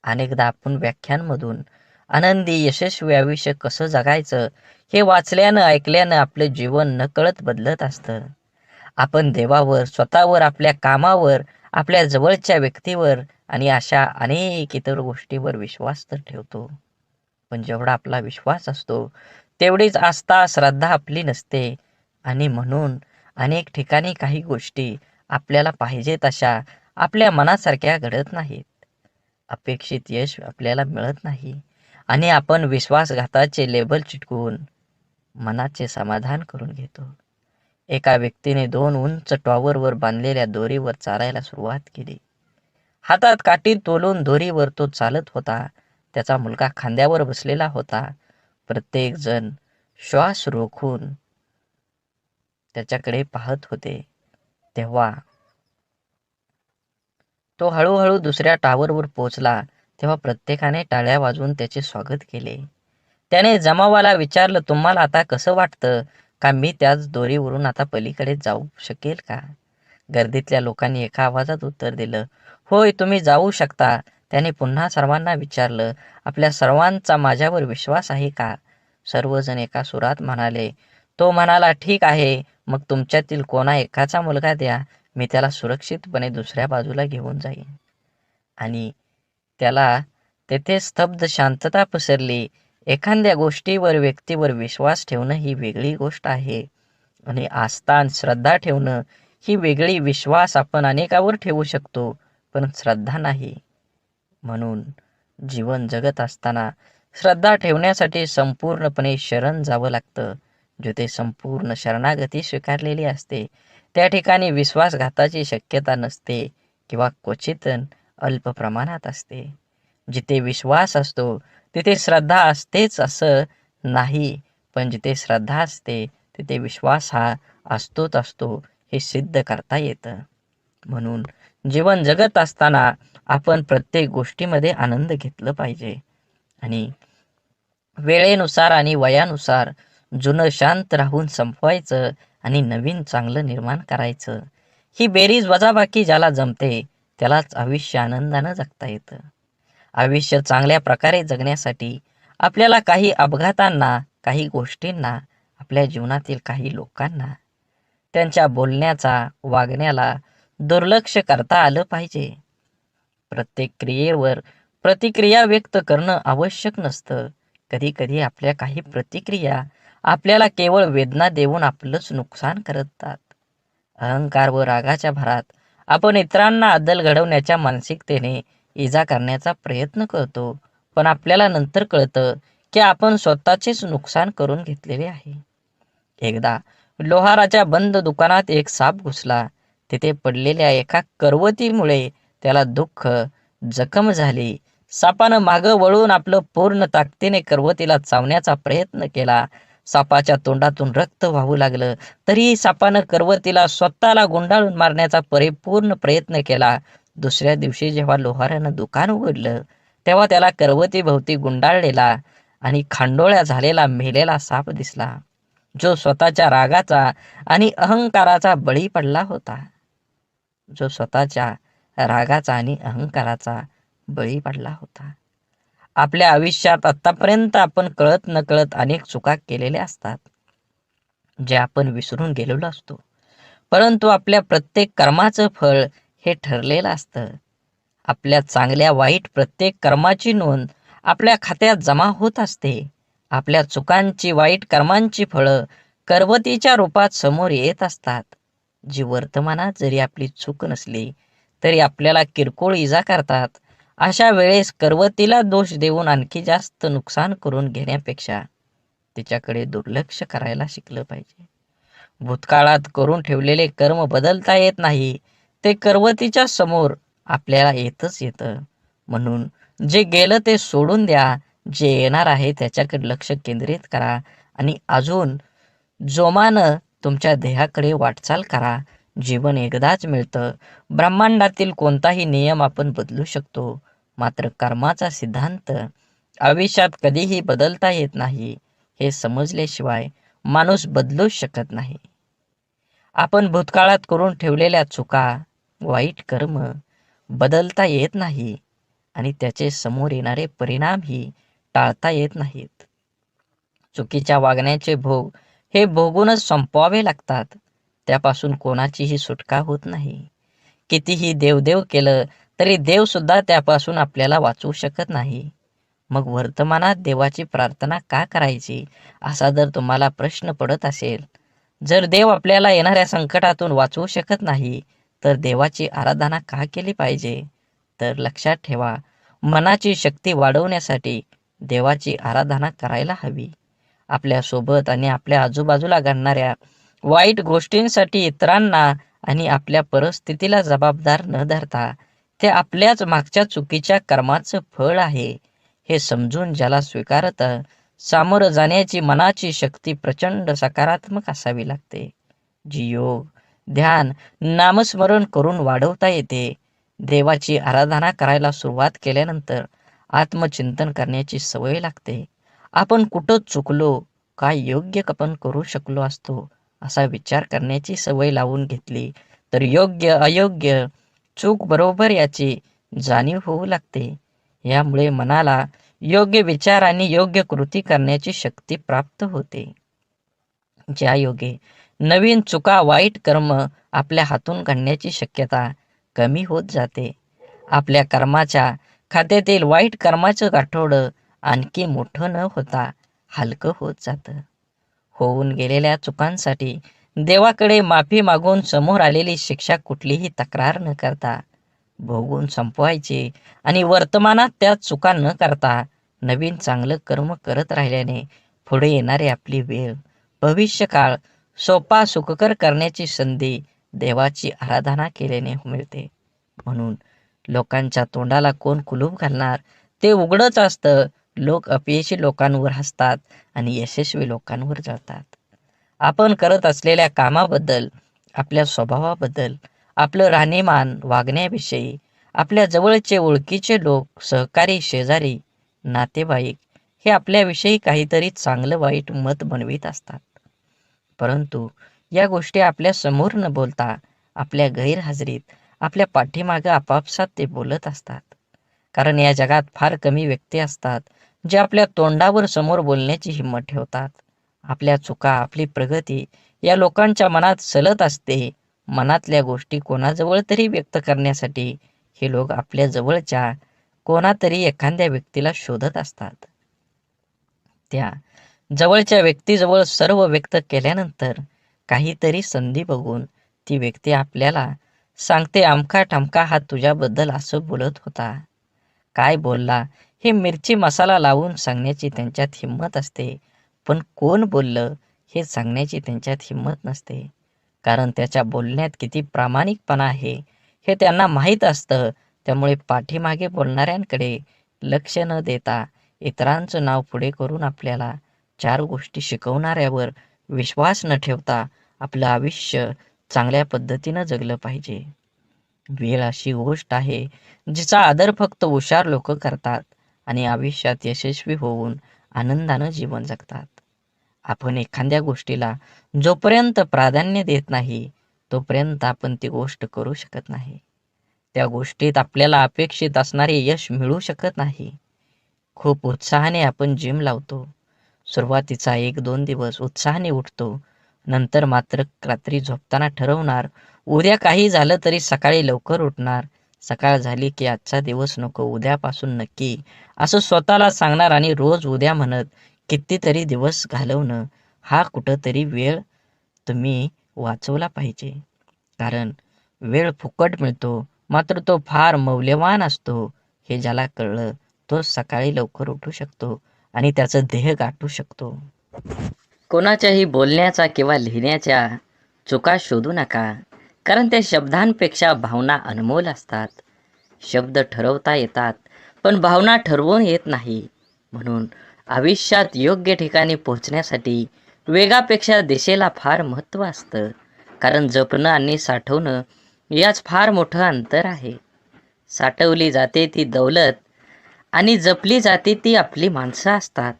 अनेकदा आपण व्याख्यानमधून आनंदी यशस्वी आयुष्य कसं जगायचं हे वाचल्यानं ऐकल्यानं आपलं जीवन नकळत बदलत असतं. आपण देवावर, स्वतःवर, आपल्या कामावर, आपल्या जवळच्या व्यक्तीवर आणि अशा अनेक इतर गोष्टीवर विश्वास तर ठेवतो. पण जेवढा आपला विश्वास असतो तेवढीच आस्था, श्रद्धा आपली नसते आणि म्हणून अनेक ठिकाणी काही गोष्टी आपल्याला पाहिजे तशा आपल्या मनासारख्या घडत नाहीत. अपेक्षित यश आपल्याला मिळत नाही आणि आपण विश्वासघाताचे लेबल चिटकवून मनाचे समाधान करून घेतो. एका व्यक्तीने 2 उंच टॉवरवर बांधलेल्या दोरीवर चालायला सुरुवात केली. हातात काठी तोलून दोरीवर तो चालत होता. त्याचा मुलगा खांद्यावर बसलेला होता. प्रत्येक जण श्वास रोखून त्याच्याकडे पाहत होते. तेव्हा तो हळूहळू दुसऱ्या टॉवरवर पोहोचला. तेव्हा प्रत्येकाने टाळ्या वाजवून त्याचे स्वागत केले. त्याने जमावाला विचारलं, तुम्हाला आता कसं वाटतं? का मी त्याच दोरीवरून आता पलीकडे जाऊ शकेल का? गर्दीतल्या लोकांनी एका आवाजात उत्तर दिलं, होय, तुम्ही जाऊ शकता. त्याने पुन्हा सर्वांना विचारलं, आपल्या सर्वांचा माझ्यावर विश्वास आहे का? सर्वजण एका सुरात म्हणाले. तो म्हणाला, ठीक आहे, मग तुमच्यातील कोणा एकाचा मुलगा द्या. मी त्याला सुरक्षितपणे दुसऱ्या बाजूला घेऊन जाईन. आणि त्याला तेथे स्तब्ध शांतता पसरली. एखाद्या गोष्टीवर, व्यक्तीवर विश्वास ठेवणं ही वेगळी गोष्ट आहे आणि आस्था आणि श्रद्धा ठेवणं ही वेगळी. विश्वास आपण अनेकावर ठेवू शकतो, पण श्रद्धा नाही. म्हणून जीवन जगत असताना श्रद्धा ठेवण्यासाठी संपूर्णपणे शरण जावं लागतं. जिथे संपूर्ण शरणागती स्वीकारलेली असते त्या ठिकाणी विश्वासघाताची शक्यता नसते किंवा क्वचित अल्प प्रमाणात असते. जिथे विश्वास असतो तिथे श्रद्धा असतेच असं नाही, पण जिथे श्रद्धा असते तिथे विश्वास हा असतोच असतो हे सिद्ध करता येतं. म्हणून जीवन जगत असताना आपण प्रत्येक गोष्टीमध्ये आनंद घेतलं पाहिजे आणि वेळेनुसार आणि वयानुसार जुनं शांत राहून संपवायचं आणि नवीन चांगलं निर्माण करायचं. ही बेरीज वजाबाकी ज्याला जमते त्यालाच आयुष्य आनंदानं जगता येतं. आयुष्य चांगल्या प्रकारे जगण्यासाठी आपल्याला काही अपघातांना, काही गोष्टींना, आपल्या जीवनातील काही लोकांना, त्यांच्या बोलण्याचा, वागण्याला दुर्लक्ष करता आलं पाहिजे. प्रत्येक क्रियेवर प्रतिक्रिया व्यक्त करणं आवश्यक नसतं. कधी कधी आपल्या काही प्रतिक्रिया आपल्याला केवळ वेदना देऊन आपलंच नुकसान करतात. अहंकार व रागाच्या भरात आपण इतरांना अद्दल घडवण्याच्या मानसिकतेने इजा करण्याचा प्रयत्न करतो, पण आपल्याला नंतर कळतं की आपण स्वतःचेच नुकसान करून घेतलेले आहे. एकदा लोहाराच्या बंद दुकानात एक साप घुसला. तिथे पडलेल्या एका करवतीमुळे त्याला दुःख, जखम झाली. सापानं मागं वळून आपलं पूर्ण ताकदीने करवतीला चावण्याचा प्रयत्न केला. सापाच्या तोंडातून रक्त वाहू लागलं. तरीही सापानं करवतीला स्वतःला गुंडाळून मारण्याचा परिपूर्ण प्रयत्न केला. दुसऱ्या दिवशी जेव्हा लोहारानं दुकान उघडलं तेव्हा त्याला करवतीभोवती गुंडाळलेला आणि खांडोळ्या झालेला मेलेला साप दिसला, जो स्वतःच्या रागाचा आणि अहंकाराचा बळी पडला होता. जो स्वतःच्या रागाचा आणि अहंकाराचा बळी पडला होता. आपल्या आयुष्यात आतापर्यंत आपण कळत नकळत अनेक चुका केलेल्या असतात, जे आपण विसरून गेलेलो असतो. परंतु आपल्या प्रत्येक कर्माचं फळ हे ठरलेलं असतं. आपल्या चांगल्या वाईट प्रत्येक कर्माची नोंद आपल्या खात्यात जमा होत असते. आपल्या चुकांची, वाईट कर्मांची फळं करवतीच्या रूपात समोर येत असतात, जी वर्तमानात जरी आपली चूक नसली तरी आपल्याला किरकोळ इजा करतात. अशा वेळेस करवतीला दोष देऊन आणखी जास्त नुकसान करून घेण्यापेक्षा तिच्याकडे दुर्लक्ष करायला शिकलं पाहिजे. भूतकाळात करून ठेवलेले कर्म बदलता येत नाही, ते करवतीच्या समोर आपल्याला येतं. म्हणून जे गेलं ते सोडून द्या, जे येणार आहे त्याच्याकडे लक्ष केंद्रित करा आणि अजून जोमानं तुमच्या ध्येयाकडे वाटचाल करा. जीवन एकदाच मिळतं. ब्रह्मांडातील कोणताही नियम आपण बदलू शकतो, मात्र कर्माचा सिद्धांत आयुष्यात कधीही बदलता येत नाही. हे समजल्याशिवाय माणूस बदलूच शकत नाही. आपण भूतकाळात करून ठेवलेल्या चुका, वाईट कर्म बदलता येत नाही आणि त्याचे समोर येणारे परिणामही टाळता येत नाहीत. चुकीच्या वागण्याचे भोग हे भोगूनच संपवावे लागतात. त्यापासून कोणाचीही सुटका होत नाही. कितीही देवदेव केलं तरी देव सुद्धा त्यापासून आपल्याला वाचवू शकत नाही. मग वर्तमानात देवाची प्रार्थना का करायची, असा जर तुम्हाला प्रश्न पडत असेल, जर देव आपल्याला येणाऱ्या संकटातून वाचवू शकत नाही, तर देवाची आराधना का केली पाहिजे? तर लक्षात ठेवा, मनाची शक्ती वाढवण्यासाठी देवाची आराधना करायला हवी. आपल्यासोबत आणि आपल्या आजूबाजूला घडणाऱ्या वाईट गोष्टींसाठी इतरांना आणि आपल्या परिस्थितीला जबाबदार न धरता ते आपल्याच मागच्या चुकीच्या कर्माचं फळ आहे हे समजून ज्याला स्वीकारतं, सामोरं जाण्याची मनाची शक्ती प्रचंड सकारात्मक असावी लागते, जी योग, ध्यान, नामस्मरण करून वाढवता येते. देवाची आराधना करायला सुरुवात केल्यानंतर आत्मचिंतन करण्याची सवय लागते. आपण कुठं चुकलो, काय योग्य आपण करू शकलो असतो, असा विचार करण्याची सवय लावून घेतली तर योग्य अयोग्य, चूक बरोबर याची जाणीव होऊ लागते. यामुळे मनाला योग्य विचार आणि योग्य कृती करण्याची शक्ती प्राप्त होते. ज्या योगे नवीन चुका, वाईट कर्म आपल्या हातून घडण्याची शक्यता कमी होत जाते. आपल्या कर्माच्या खात्यातील वाईट कर्माचं गाठोडं आणखी मोठं न होता हलकं होत जातं. होऊन गेलेल्या चुकांसाठी देवाकडे माफी मागून समोर आलेली शिक्षा कुठलीही तक्रार न करता भोगून संपवायची आणि वर्तमानात त्या चुका न करता नवीन चांगलं कर्म करत राहिल्याने पुढे येणारी आपली वेळ, भविष्यकाळ सोपा सुखकर करण्याची संधी देवाची आराधना केल्याने मिळते. म्हणून लोकांच्या तोंडाला कोण कुलूप घालणार, ते उघडच असतं. लोक अपयशी लोकांवर हसतात आणि यशस्वी लोकांवर जळतात. आपण करत असलेल्या कामाबद्दल, आपल्या स्वभावाबद्दल, आपलं राहणीमान, वागण्याविषयी आपल्या जवळचे ओळखीचे लोक, सहकारी, शेजारी, नातेवाईक हे आपल्याविषयी काहीतरी चांगलं वाईट मत बनवीत असतात. परंतु या गोष्टी आपल्या समोर न बोलता आपल्या गैरहजेरीत, आपल्या पाठीमागं आपापसात ते बोलत असतात. कारण या जगात फार कमी व्यक्ती असतात जे आपल्या तोंडावर समोर बोलण्याची हिंमत ठेवतात. आपल्या चुका, आपली प्रगती या लोकांच्या मनात सलत असते. मनातल्या गोष्टी कोणाजवळ तरी व्यक्त करण्यासाठी हे लोक आपल्या जवळच्या कोणातरी एखाद्या व्यक्तीला शोधत असतात. त्या जवळच्या व्यक्तीजवळ सर्व व्यक्त केल्यानंतर काहीतरी संधी बघून ती व्यक्ती आपल्याला सांगते, अमका ठमका हा तुझ्याबद्दल असं बोलत होता. काय बोलला हे मिरची मसाला लावून सांगण्याची त्यांच्यात हिंमत असते, पण कोण बोललं हे सांगण्याची त्यांच्यात हिंमत नसते. कारण त्याच्या बोलण्यात किती प्रामाणिकपणा आहे हे त्यांना माहीत असतं. त्यामुळे पाठीमागे बोलणाऱ्यांकडे लक्ष न देता इतरांचं नाव पुढे करून आपल्याला चार गोष्टी शिकवणाऱ्यावर विश्वास न ठेवता आपलं आयुष्य चांगल्या पद्धतीनं जगलं पाहिजे. वेळ अशी गोष्ट आहे जिचा आदर फक्त हुशार लोक करतात आणि आयुष्यात यशस्वी होऊन आनंदानं जीवन जगतात. आपण एखाद्या गोष्टीला जोपर्यंत प्राधान्य देत नाही तोपर्यंत आपण ती गोष्ट करू शकत नाही. त्या गोष्टीत आपल्याला अपेक्षित असणारे यश मिळू शकत नाही. खूप उत्साहाने आपण जिम लावतो. सुरुवातीचा 1-2 दिवस उत्साहाने उठतो. नंतर मात्र रात्री झोपताना ठरवणार, उद्या काही झालं तरी सकाळी लवकर उठणार. सकाळ झाली की आजचा दिवस नको, उद्यापासून नक्की, असं स्वतःला सांगणार आणि रोज उद्या म्हणत कितीतरी दिवस घालवणं. हा कुठंतरी वेळ तुम्ही वाचवला पाहिजे. कारण वेळ फुकट मिळतो, मात्र तो फार मौल्यवान असतो. हे ज्याला कळलं तो सकाळी लवकर उठू शकतो आणि त्याचं ध्येय गाठू शकतो. कोणाच्याही बोलण्याचा किंवा लिहिण्याच्या चुका शोधू नका, कारण त्या शब्दांपेक्षा भावना अनमोल असतात. शब्द ठरवता येतात, पण भावना ठरवून येत नाही. म्हणून आयुष्यात योग्य ठिकाणी पोहोचण्यासाठी वेगापेक्षा दिशेला फार महत्त्व असतं. कारण जपणं आणि साठवणं याच फार मोठं अंतर आहे. साठवली जाते ती दौलत आणि जपली जाते ती आपली माणसं असतात.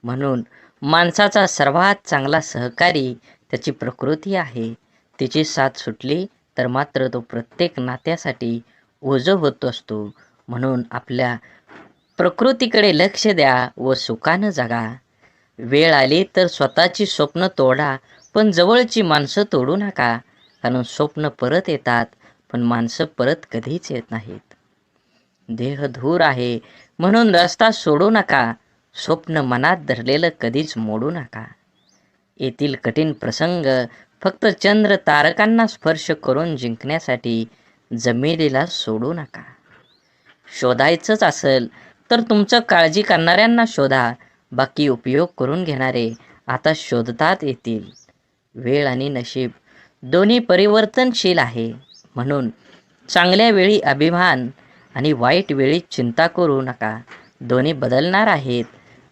म्हणून माणसाचा सर्वात चांगला सहकारी त्याची प्रकृती आहे. तिची साथ सुटली तर मात्र तो प्रत्येक नात्यासाठी ओझं होत असतो. म्हणून आपल्या प्रकृतीकडे लक्ष द्या व सुखानं जगा. वेळ आली तर स्वतःची स्वप्न तोडा, पण जवळची माणसं तोडू नका. कारण स्वप्न परत येतात, पण माणसं परत कधीच येत नाहीत. देह धूर आहे म्हणून रस्ता सोडू नका. स्वप्न मनात धरलेलं कधीच मोडू नका. येथील कठीण प्रसंग फक्त चंद्र तारकांना स्पर्श करून जिंकण्यासाठी जमिनीला सोडू नका. शोधायचंच असेल तर तुमचं काळजी करणाऱ्यांना शोधा. बाकी उपयोग करून घेणारे आता शोधतात येतील. वेळ आणि नशीब दोन्ही परिवर्तनशील आहे. म्हणून चांगल्या वेळी अभिमान आणि वाईट वेळी चिंता करू नका. दोन्ही बदलणार आहेत.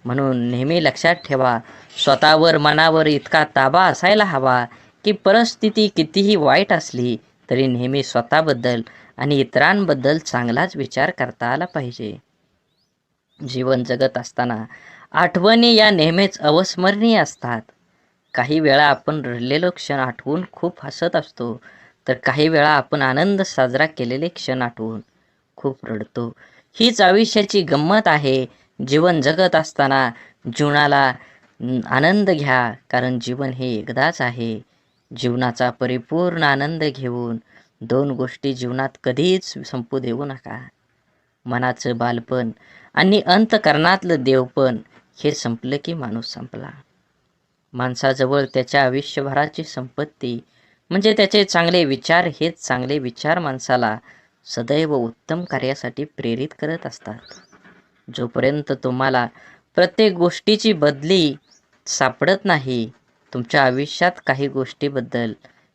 म्हणून नेहमी लक्षात ठेवा, स्वतःवर मनावर इतका ताबा असायला हवा की परिस्थिती कितीही वाईट असली तरी नेहमी स्वतःबद्दल आणि इतरांबद्दल चांगलाच विचार करता आला पाहिजे. जीवन जगत असताना आठवणी या नेहमीच अविस्मरणीय असतात. काही वेळा आपण रडलेलो क्षण आठवून खूप हसत असतो, तर काही वेळा आपण आनंद साजरा केलेले क्षण आठवून खूप रडतो. हीच आयुष्याची गंमत आहे. जीवन जगत असताना जीवनाला आनंद घ्या, कारण जीवन हे एकदाच आहे. जीवनाचा परिपूर्ण आनंद घेऊन दोन गोष्टी जीवनात कधीच संपू देऊ नका. मनाचं बालपण आणि अंतःकरणातलं देवपण हे संपलं की माणूस संपला. माणसाजवळ त्याच्या आयुष्यभराची संपत्ती म्हणजे त्याचे चांगले विचार. हेच चांगले विचार माणसाला सदैव उत्तम कार्यासाठी प्रेरित करत असतात. जोपर्यंत तुम्हाला प्रत्येक गोष्टीची बदली सापडत नाही, तुमच्या आयुष्यात काही गोष्टीबद्दल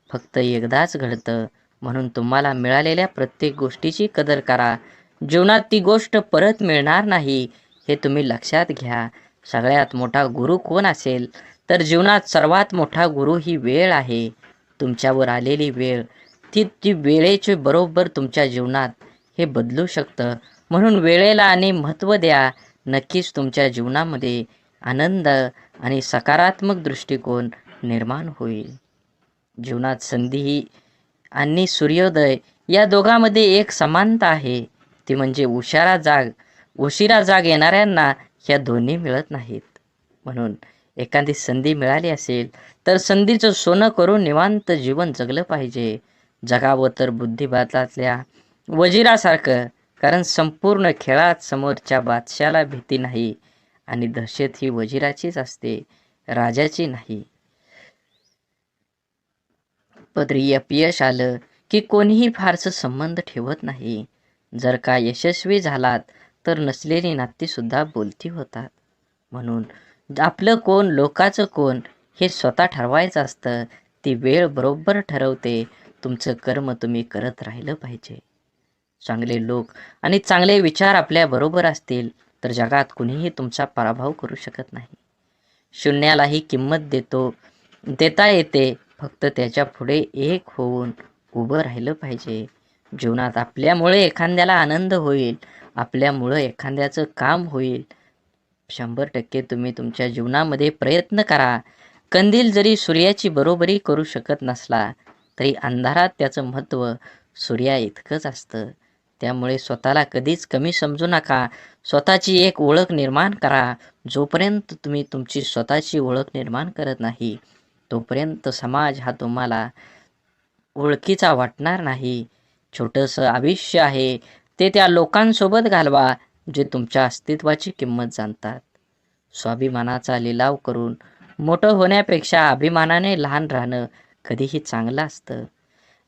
फक्त एकदाच घडतं. म्हणून तुम्हाला मिळालेल्या प्रत्येक गोष्टीची कदर करा. जीवनात ती गोष्ट परत मिळणार नाही, हे तुम्ही लक्षात घ्या. सगळ्यात मोठा गुरु कोण असेल तर जीवनात सर्वात मोठा गुरु ही वेळ आहे. तुमच्यावर आलेली वेळ ती वेळेचे बरोबर तुमच्या जीवनात हे बदलू शकतं. म्हणून वेळेला आणि महत्त्व द्या. नक्कीच तुमच्या जीवनामध्ये आनंद आणि सकारात्मक दृष्टिकोन निर्माण होईल. जीवनात संधी आणि सूर्योदय या दोघांमध्ये एक समानता आहे. ती म्हणजे उशिरा जाग येणाऱ्यांना ह्या दोन्ही मिळत नाहीत. म्हणून एखादी संधी मिळाली असेल तर संधीचं सोनं करून निवांत जीवन जगलं पाहिजे. जगावं तर बुद्धिबळातल्या वजिरासारखं, कारण संपूर्ण खेळात समोरच्या बादशाला भीती नाही आणि दहशत ही वजिराचीच असते, राजाची नाही. पदरी अपयश आलं की कोणीही फारसं संबंध ठेवत नाही. जर का यशस्वी झालात तर नसलेली नातीसुद्धा बोलती होतात. म्हणून आपलं कोण लोकाचं कोण हे स्वतः ठरवायचं असतं. ती वेळ बरोबर ठरवते. तुमचं कर्म तुम्ही करत राहिलं पाहिजे. चांगले लोक आणि चांगले विचार आपल्या बरोबर असतील तर जगात कुणीही तुमचा पराभव करू शकत नाही. शून्यालाही किंमत देता येते, फक्त त्याच्या पुढे एक होऊन उभं राहिलं पाहिजे. जीवनात आपल्यामुळे एखाद्याला आनंद होईल, आपल्यामुळं एखाद्याचं काम होईल. 100% तुम्ही तुमच्या जीवनामध्ये प्रयत्न करा. कंदील जरी सूर्याची बरोबरी करू शकत नसला तरी अंधारात त्याचं महत्त्व सूर्या इतकंच असतं. त्यामुळे स्वतःला कधीच कमी समजू नका. स्वतःची एक ओळख निर्माण करा. जोपर्यंत तुम्ही तुमची स्वतःची ओळख निर्माण करत नाही तोपर्यंत समाज हा तुम्हाला ओळखीचा वाटणार नाही. छोटंसं आयुष्य आहे ते त्या लोकांसोबत घालवा जे तुमच्या अस्तित्वाची किंमत जाणतात. स्वाभिमानाचा लिलाव करून मोठं होण्यापेक्षा अभिमानाने लहान राहणं कधीही चांगलं असतं.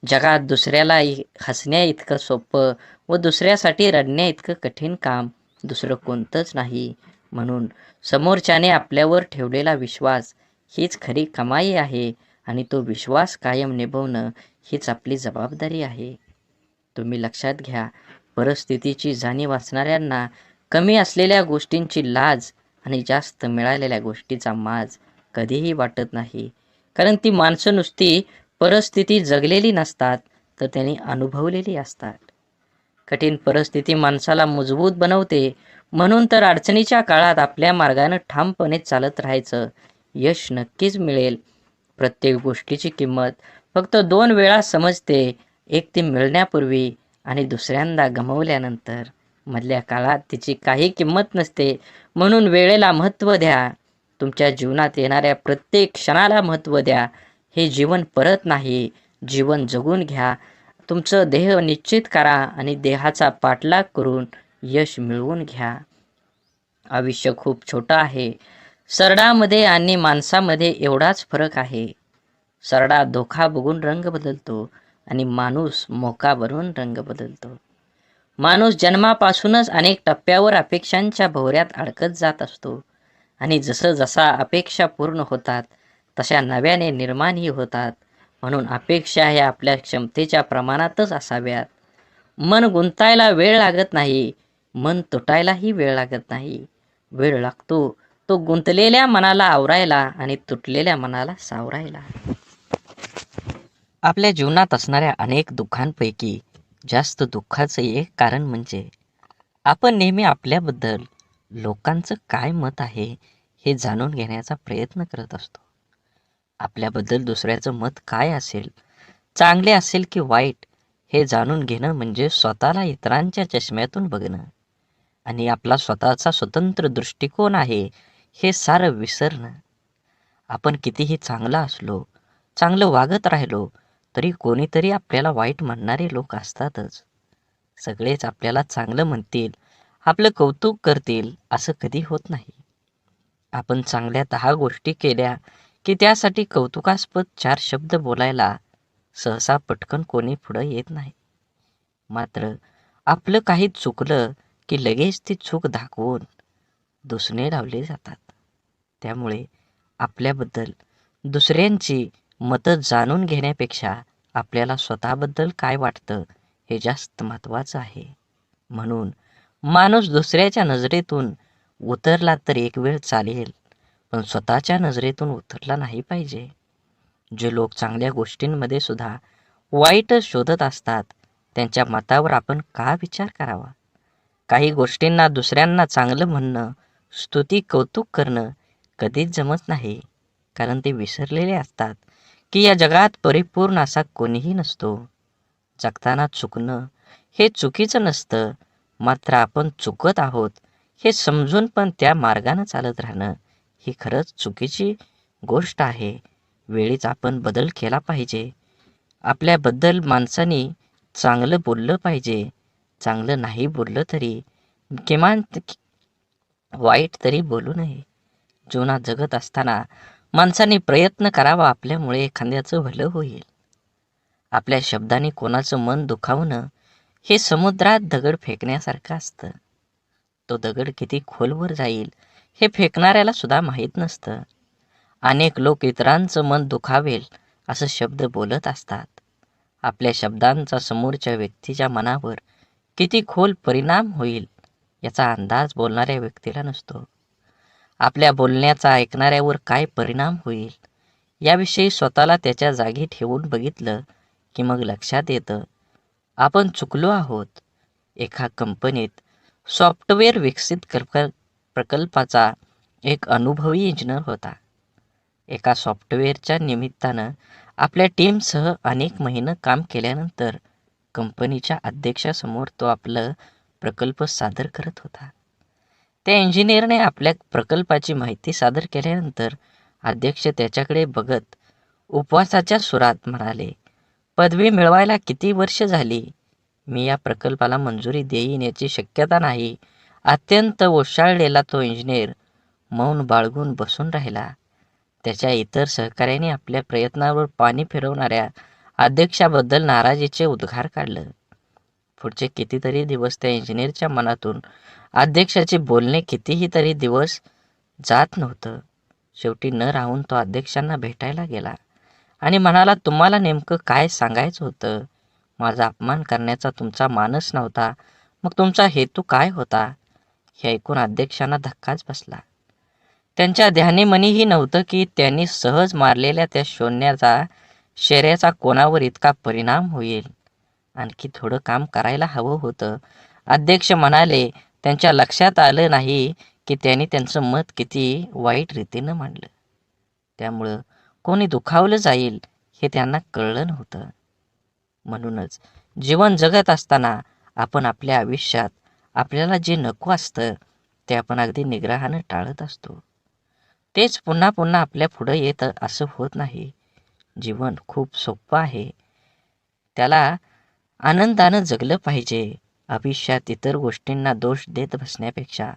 जगात दुसऱ्याला हसण्या इतकं सोपं व दुसऱ्यासाठी रडण्या इतकं कठीण काम दुसरं कोणतंच नाही. म्हणून समोरच्याने आपल्यावर ठेवलेला विश्वास हीच खरी कमाई आहे आणि तो विश्वास कायम निभवणं हीच आपली जबाबदारी आहे. तुम्ही लक्षात घ्या, परिस्थितीची जाणीव असणाऱ्यांना कमी असलेल्या गोष्टींची लाज आणि जास्त मिळालेल्या गोष्टीचा माज कधीही वाटत नाही. कारण ती माणसं नुसती परिस्थिती जगलेली नसतात, तर त्यांनी अनुभवलेली असतात. कठीण परिस्थिती माणसाला मजबूत बनवते. म्हणून तर अडचणीच्या काळात आपल्या मार्गानं ठामपणे चालत राहायचं. यश नक्कीच मिळेल. प्रत्येक गोष्टीची किंमत फक्त 2 वेळा समजते. एक ती मिळण्यापूर्वी आणि दुसऱ्यांदा गमावल्यानंतर. मधल्या काळात तिची काही किंमत नसते. म्हणून वेळेला महत्त्व द्या. तुमच्या जीवनात येणाऱ्या प्रत्येक क्षणाला महत्त्व द्या. हे जीवन परत नाही. जीवन जगून घ्या. तुमचं ध्येय निश्चित करा आणि देहाचा पाठलाग करून यश मिळवून घ्या. आयुष्य खूप छोटं आहे. सरडामध्ये आणि माणसामध्ये एवढाच फरक आहे. सरडा धोका बघून रंग बदलतो आणि माणूस मोका बनून रंग बदलतो. माणूस जन्मापासूनच अनेक टप्प्यावर अपेक्षांच्या भोवऱ्यात अडकत जात असतो आणि जसा अपेक्षा पूर्ण होतात तशा नव्याने निर्माणही होतात. म्हणून अपेक्षा ह्या आपल्या क्षमतेच्या प्रमाणातच असाव्यात. मन गुंतायला वेळ लागत नाही. मन तुटायलाही वेळ लागत नाही. वेळ लागतो तो गुंतलेल्या मनाला आवरायला आणि तुटलेल्या मनाला सावरायला. आपल्या जीवनात असणाऱ्या अनेक दुःखांपैकी जास्त दुःखाचं एक कारण म्हणजे आपण नेहमी आपल्याबद्दल लोकांचं काय मत आहे हे जाणून घेण्याचा प्रयत्न करत असतो. आपल्याबद्दल दुसऱ्याचं मत काय असेल, चांगले असेल की वाईट, हे जाणून घेणं म्हणजे स्वतःला इतरांच्या चष्म्यातून बघणं आणि आपला स्वतःचा स्वतंत्र दृष्टिकोन आहे हे सारं विसरणं. आपण कितीही चांगला असलो, चांगलं वागत राहिलो तरी कोणीतरी आपल्याला वाईट म्हणणारे लोक असतातच. सगळेच आपल्याला चांगलं म्हणतील, आपलं कौतुक करतील असं कधी होत नाही. आपण चांगल्या 10 गोष्टी केल्या की त्यासाठी कौतुकास्पद 4 शब्द बोलायला सहसा पटकन कोणी पुढं येत नाही. मात्र आपलं काही चुकलं की लगेच ती चूक दाखवून दुसणे लावले जातात. त्यामुळे आपल्याबद्दल दुसऱ्यांची मतं जाणून घेण्यापेक्षा आपल्याला स्वतःबद्दल काय वाटतं हे जास्त महत्त्वाचं आहे. म्हणून माणूस दुसऱ्याच्या नजरेतून उतरला तर एक वेळ चालेल, पण स्वतःच्या नजरेतून उतरला नाही पाहिजे. जे लोक चांगल्या गोष्टींमध्ये सुद्धा वाईटच शोधत असतात त्यांच्या मतावर आपण का विचार करावा. काही गोष्टींना दुसऱ्यांना चांगलं म्हणणं, स्तुती, कौतुक करणं कधीच जमत नाही. कारण ते विसरलेले असतात की या जगात परिपूर्ण असा कोणीही नसतो. जगताना चुकणं हे चुकीचं नसतं. मात्र आपण चुकत आहोत हे समजून पण त्या मार्गानं चालत राहणं ही खरंच चुकीची गोष्ट आहे. वेळीच आपण बदल केला पाहिजे. आपल्याबद्दल माणसाने चांगलं बोललं पाहिजे. चांगलं नाही बोललं तरी किमान वाईट तरी बोलू नये. जीवनात जगत असताना माणसाने प्रयत्न करावा, आपल्यामुळे एखाद्याचं भलं होईल. आपल्या शब्दाने कोणाचं मन दुखावणं हे समुद्रात दगड फेकण्यासारखं असतं. तो दगड किती खोलवर जाईल हे फेकणाऱ्याला सुद्धा माहीत नसतं. अनेक लोक इतरांचं मन दुखावेल असं शब्द बोलत असतात. आपल्या शब्दांचा समोरच्या व्यक्तीच्या मनावर किती खोल परिणाम होईल याचा अंदाज बोलणाऱ्या व्यक्तीला नसतो. आपल्या बोलण्याचा ऐकणाऱ्यावर काय परिणाम होईल याविषयी स्वतःला त्याच्या जागी ठेवून बघितलं की मग लक्षात येतं आपण चुकलो आहोत. एका कंपनीत सॉफ्टवेअर विकसित प्रकल्पाचा एक अनुभवी इंजिनियर होता. एका सॉफ्टवेअरच्या निमित्तानं आपल्या टीमसह अनेक महिने काम केल्यानंतर कंपनीच्या अध्यक्षासमोर तो आपलं प्रकल्प सादर करत होता. त्या इंजिनियरने आपल्या प्रकल्पाची माहिती सादर केल्यानंतर अध्यक्ष त्याच्याकडे बघत उपवासाच्या सुरात म्हणाले, पदवी मिळवायला किती वर्ष झाली? मी या प्रकल्पाला मंजुरी देईन याची शक्यता नाही. अत्यंत ओशाळलेला तो इंजिनियर मौन बाळगून बसून राहिला. त्याच्या इतर सहकाऱ्यांनी आपल्या प्रयत्नावर पाणी फिरवणाऱ्या अध्यक्षाबद्दल नाराजीचे उद्गार काढलं. पुढचे कितीतरी दिवस त्या इंजिनियरच्या मनातून अध्यक्षाचे बोलणे कितीही तरी दिवस जात नव्हतं. शेवटी न राहून तो अध्यक्षांना भेटायला गेला आणि म्हणाला, तुम्हाला नेमकं काय सांगायचं होतं? माझा अपमान करण्याचा तुमचा मानस नव्हता, मग तुमचा हेतू काय होता? हे ऐकून अध्यक्षांना धक्काच बसला. त्यांच्या ध्यानीमनीही नव्हतं की त्यांनी सहज मारलेल्या त्या शर्याचा कोणावर इतका परिणाम होईल. आणखी थोडं काम करायला हवं होतं. अध्यक्ष म्हणाले, त्यांच्या लक्षात आलं नाही की त्यांनी त्यांचं मत किती वाईट रीतीनं मांडलं. त्यामुळं कोणी दुखावलं जाईल हे त्यांना कळलं नव्हतं. म्हणूनच जीवन जगत असताना आपण आपल्या आयुष्यात आपल्याला जे नको असतं ते आपण अगदी निग्रहानं टाळत असतो. तेच पुन्हा पुन्हा आपल्या पुढं येतं असं होत नाही. जीवन खूप सोपं आहे. त्याला आनंदानं जगलं पाहिजे. आयुष्यात इतर गोष्टींना दोष देत बसण्यापेक्षा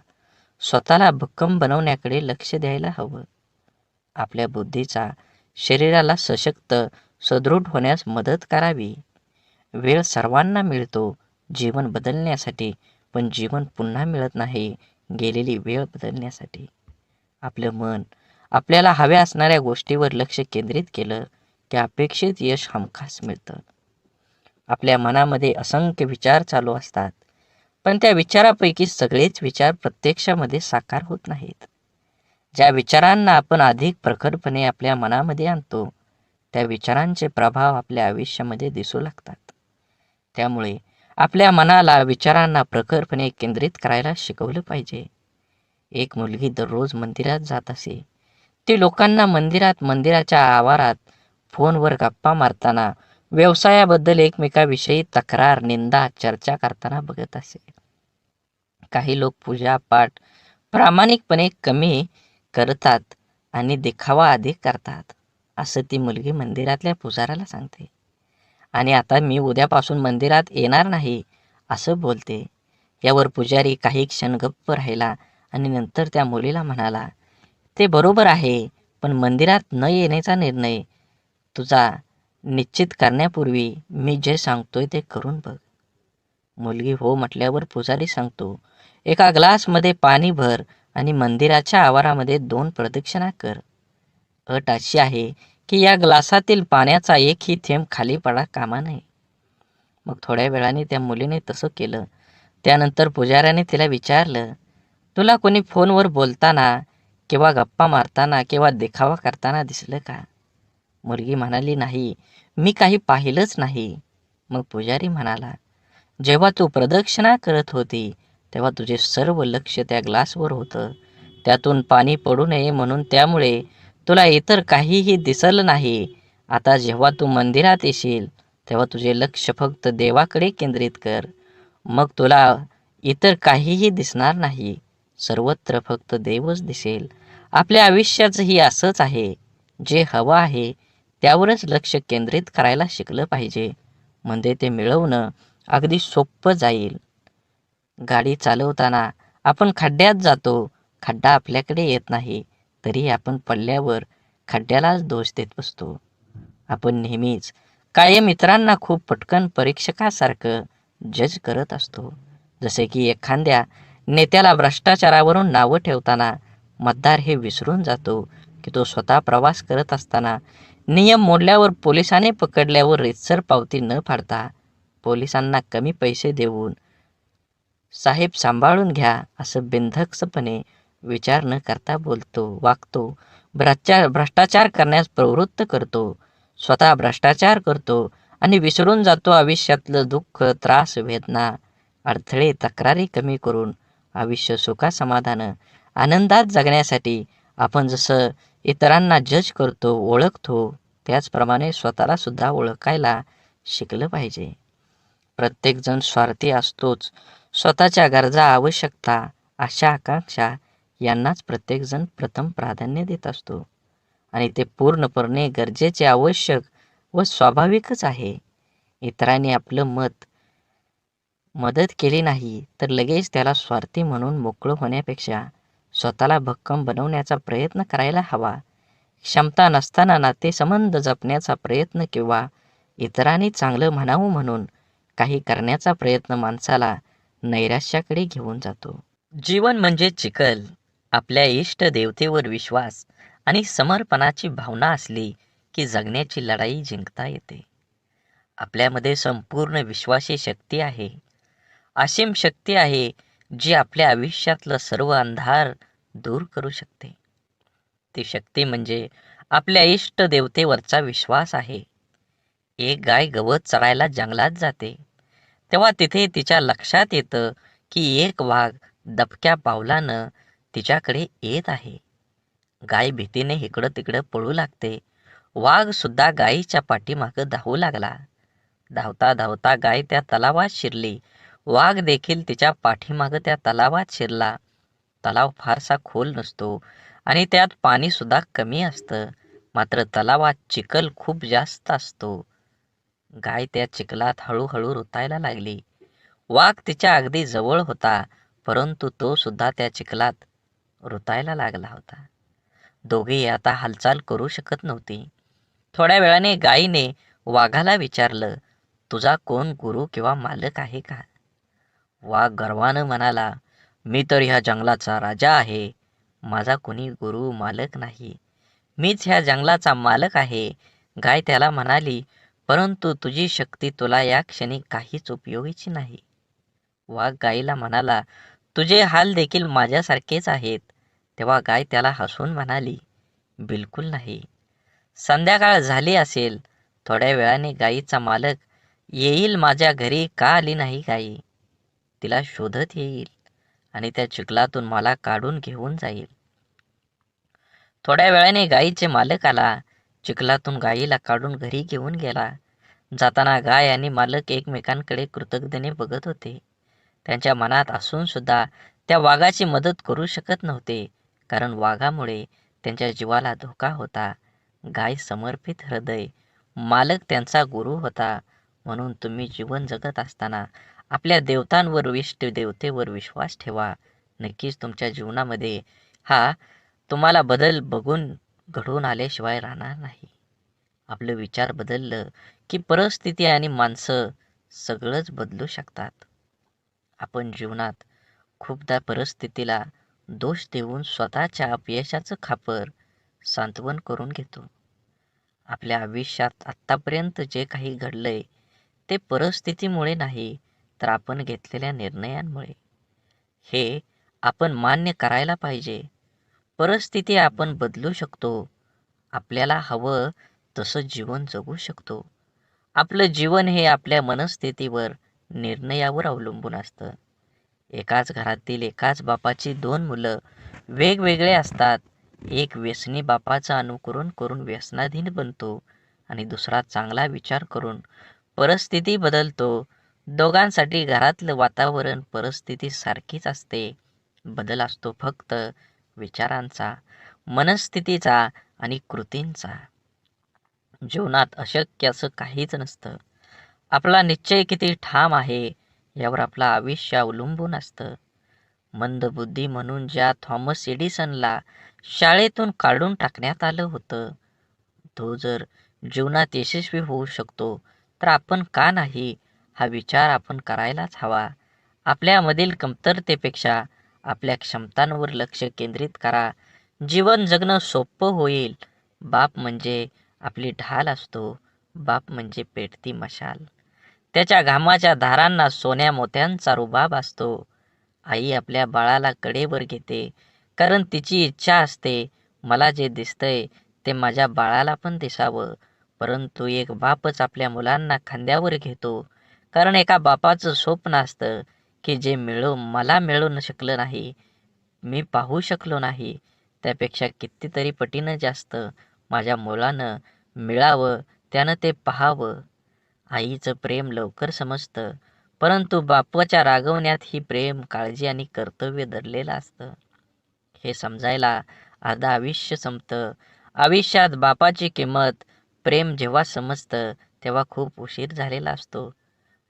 स्वतःला भक्कम बनवण्याकडे लक्ष द्यायला हवं. आपल्या बुद्धीचा शरीराला सशक्त सदृढ होण्यास मदत करावी. वेळ सर्वांना मिळतो जीवन बदलण्यासाठी, पण जीवन पुन्हा मिळत नाही गेलेली वेळ बदलण्यासाठी. आपलं मन आपल्याला हव्या असणाऱ्या गोष्टीवर लक्ष केंद्रित केलं की अपेक्षित यश हमखास मिळतं. आपल्या मनामध्ये असंख्य विचार चालू असतात, पण त्या विचारापैकी सगळेच विचार प्रत्यक्षामध्ये साकार होत नाहीत. ज्या विचारांना आपण अधिक प्रखरपणे आपल्या मनामध्ये आणतो त्या विचारांचे प्रभाव आपल्या आयुष्यामध्ये दिसू लागतात. त्यामुळे आपल्या मनाला विचारांना प्रखरपणे केंद्रित करायला शिकवलं पाहिजे. एक मुलगी दररोज मंदिरात जात असे. ती लोकांना मंदिराच्या आवारात फोनवर गप्पा मारताना, व्यवसायाबद्दल एकमेकाविषयी तक्रार, निंदा, चर्चा करताना बघत असे. काही लोक पूजापाठ प्रामाणिकपणे कमी करतात आणि दिखावा अधिक करतात, असं ती मुलगी मंदिरातल्या पुजाऱ्याला सांगते. आणि आता मी उद्यापासून मंदिरात येणार नाही असं बोलते. यावर पुजारी काही क्षण गप्प राहिला आणि नंतर त्या मुलीला म्हणाला, ते बरोबर आहे, पण मंदिरात न येण्याचा निर्णय तुझा निश्चित करण्यापूर्वी मी जे सांगतोय ते करून बघ. मुलगी हो म्हटल्यावर पुजारी सांगतो, एका ग्लासमध्ये पाणी भर आणि मंदिराच्या आवारामध्ये 2 प्रदक्षिणा कर. अट अशी आहे की या ग्लासातील पाण्याचा एकही थेंब खाली पडा कामा नये. मग थोड्या वेळाने त्या मुलीने तसं केलं. त्यानंतर पुजाऱ्याने तिला विचारलं, तुला कोणी फोनवर बोलताना किंवा गप्पा मारताना किंवा देखावा करताना दिसलं का? मुलगी म्हणाली, नाही, मी काही पाहिलंच नाही. मग पुजारी म्हणाला, जेव्हा तू प्रदक्षिणा करत होती तेव्हा तुझे सर्व लक्ष त्या ग्लासवर होतं. त्यातून पाणी पडू नये म्हणून, त्यामुळे तुला इतर काहीही दिसलं नाही. आता जेव्हा तू मंदिरात येशील तेव्हा तुझे लक्ष फक्त देवाकडे केंद्रित कर. मग तुला इतर काहीही दिसणार नाही. सर्वत्र फक्त देवच दिसेल. आपल्या आयुष्याचंही असंच आहे. जे हवं आहे त्यावरच लक्ष केंद्रित करायला शिकलं पाहिजे, म्हणजे ते मिळवणं अगदी सोपं जाईल. गाडी चालवताना आपण खड्ड्यात जातो. खड्डा आपल्याकडे येत नाही तरी आपण पडल्यावर खड्ड्यालाच दोष देत बसतो. आपण नेहमीच कायम इतरांना खूप पटकन परीक्षकासारखं जज करत असतो. जसे की एखाद्या नेत्याला भ्रष्टाचारावरून नावं ठेवताना मतदार हे विसरून जातो की तो स्वतः प्रवास करत असताना नियम मोडल्यावर पोलिसाने पकडल्यावर रीतसर पावती न फाडता पोलिसांना कमी पैसे देऊन साहेब सांभाळून घ्या असं बिनधास्तपणे विचार न करता वागतो. भ्रष्टाचार करण्यास प्रवृत्त करतो. स्वतः भ्रष्टाचार करतो आणि विसरून जातो आयुष्यातलं दुःख, त्रास, वेदना, अडथळे, तक्रारी कमी करून आयुष्य सुखासमाधानं आनंदात जगण्यासाठी आपण जसं इतरांना जज करतो, ओळखतो, त्याचप्रमाणे स्वतःला सुद्धा ओळखायला शिकलं पाहिजे. प्रत्येकजण स्वार्थी असतोच. स्वतःच्या गरजा, आवश्यकता, आशा, आकांक्षा यांनाच प्रत्येकजण प्रथम प्राधान्य देत असतो आणि ते पूर्णपणे गरजेचे, आवश्यक व स्वाभाविकच आहे. इतरांनी आपलं मदत केली नाही तर लगेच त्याला स्वार्थी म्हणून मोकळं होण्यापेक्षा स्वतःला भक्कम बनवण्याचा प्रयत्न करायला हवा. क्षमता नसताना नातेसंबंध जपण्याचा प्रयत्न किंवा इतरांनी चांगलं म्हणावं म्हणून काही करण्याचा प्रयत्न माणसाला नैराश्याकडे घेऊन जातो. जीवन म्हणजे चिखल. आपल्या इष्ट देवतेवर विश्वास आणि समर्पणाची भावना असली की जगण्याची लढाई जिंकता येते. आपल्यामध्ये संपूर्ण विश्वाची शक्ती आहे. असीम शक्ती आहे जी आपल्या आयुष्यातलं सर्व अंधार दूर करू शकते. ती शक्ती म्हणजे आपल्या इष्ट देवतेवरचा विश्वास आहे. एक गाय गवत चरायला जंगलात जाते, तेव्हा तिथे तिच्या लक्षात येतं की एक वाघ दबक्या पावलानं तिच्याकडे येत आहे. गाय भीतीने इकडं तिकडं पळू लागते. वाघ सुद्धा गायीच्या पाठीमागं धावू लागला. धावता धावता गाय त्या तलावात शिरली. वाघ देखील तिच्या पाठीमागं त्या तलावात शिरला. तलाव फारसा खोल नसतो आणि त्यात पाणी सुद्धा कमी असतं. मात्र तलावात चिखल खूप जास्त असतो. गाय त्या चिखलात हळूहळू रुतायला लागली. वाघ तिच्या अगदी जवळ होता, परंतु तो सुद्धा त्या चिखलात रुतायला लागला होता. दोघेही आता हालचाल करू शकत नव्हती. थोड्या वेळाने गायीने वाघाला विचारलं, तुझा कोण गुरु किंवा मालक आहे का? वाघ गर्वानं म्हणाला, मी तर ह्या जंगलाचा राजा आहे. माझा कोणी गुरु मालक नाही. मीच ह्या जंगलाचा मालक आहे. गाय त्याला म्हणाली, परंतु तुझी शक्ती तुला या क्षणी काहीच उपयोगीची नाही. वाघ गायीला म्हणाला, तुझे हाल देखील माझ्यासारखेच आहेत. तेव्हा गाय त्याला हसून म्हणाली, बिलकुल नाही. संध्याकाळ झाली असेल. थोड्या वेळाने गायीचा मालक येईल. माझ्या घरी का आली नाही गायी? तिला शोधत येईल आणि त्या चिखलातून मला काढून घेऊन जाईल. थोड्या वेळाने गायीचे मालक आला. चिखलातून गायीला काढून घरी घेऊन गेला. जाताना गाय आणि मालक एकमेकांकडे कृतज्ञतेने बघत होते. त्यांच्या मनात असून सुद्धा त्या वाघाची मदत करू शकत नव्हते, कारण वाघामुळे त्यांच्या जीवाला धोका होता. गाय समर्पित हृदय, मालक त्यांचा गुरु होता. म्हणून तुम्ही जीवन जगत असताना आपल्या देवतांवर, इष्ट देवतेवर विश्वास ठेवा. नक्कीच तुमच्या जीवनामध्ये हा तुम्हाला बदल बघून घडून आल्याशिवाय राहणार नाही. आपलं विचार बदललं की परिस्थिती आणि माणसं सगळंच बदलू शकतात. आपण जीवनात खूपदा परिस्थितीला दोष देऊन स्वतःच्या अपयशाचं खापर सांत्वन करून घेतो. आपल्या आयुष्यात आत्तापर्यंत जे काही घडलंय ते परिस्थितीमुळे नाही, तर आपण घेतलेल्या निर्णयांमुळे. हे आपण मान्य करायला पाहिजे. परिस्थिती आपण बदलू शकतो. आपल्याला हवं तसं जीवन जगू शकतो. आपलं जीवन हे आपल्या मनस्थितीवर, निर्णयावर अवलंबून असतं. एकाच घरातील एकाच बापाची दोन मुलं वेगवेगळे असतात. एक व्यसनी बापाचं अनुकरण करून व्यसनाधीन बनतो आणि दुसरा चांगला विचार करून परिस्थिती बदलतो. दोघांसाठी घरातलं वातावरण, परिस्थिती सारखीच असते. बदल असतो फक्त विचारांचा, मनस्थितीचा आणि कृतींचा. जीवनात अशक्य असं काहीच नसतं. आपला निश्चय किती ठाम आहे यावर आपलं आयुष्य अवलंबून असतं. मंदबुद्धी म्हणून ज्या थॉमस एडिसनला शाळेतून काढून टाकण्यात आलं होतं, तो जर जीवनात यशस्वी होऊ शकतो तर आपण का नाही, हा विचार आपण करायलाच हवा. आपल्यामधील कमतरतेपेक्षा आपल्या क्षमतांवर लक्ष केंद्रित करा. जीवन जगणं सोपं होईल. बाप म्हणजे आपली ढाल असतो. बाप म्हणजे पेटती मशाल. त्याच्या घामाच्या धारांना सोन्या मोत्यांचा रुबाब असतो. आई आपल्या बाळाला कडेवर घेते, कारण तिची इच्छा असते, मला जे दिसतंय ते माझ्या बाळाला पण दिसावं. परंतु एक बापच आपल्या मुलांना खांद्यावर घेतो, कारण एका बापाचं स्वप्न असतं की जे मला मिळू शकलं नाही, मी पाहू शकलो नाही, त्यापेक्षा कितीतरी पटीनं जास्त माझ्या मुलानं मिळावं, त्यानं ते पाहावं. आईचं प्रेम लवकर समजतं, परंतु बापाच्या रागवण्यात ही प्रेम, काळजी आणि कर्तव्य दडलेलं असतं. हे समजायला अर्धा आयुष्य संपतं. आयुष्यात बापाची किंमत, प्रेम जेव्हा समजतं तेव्हा खूप उशीर झालेला असतो.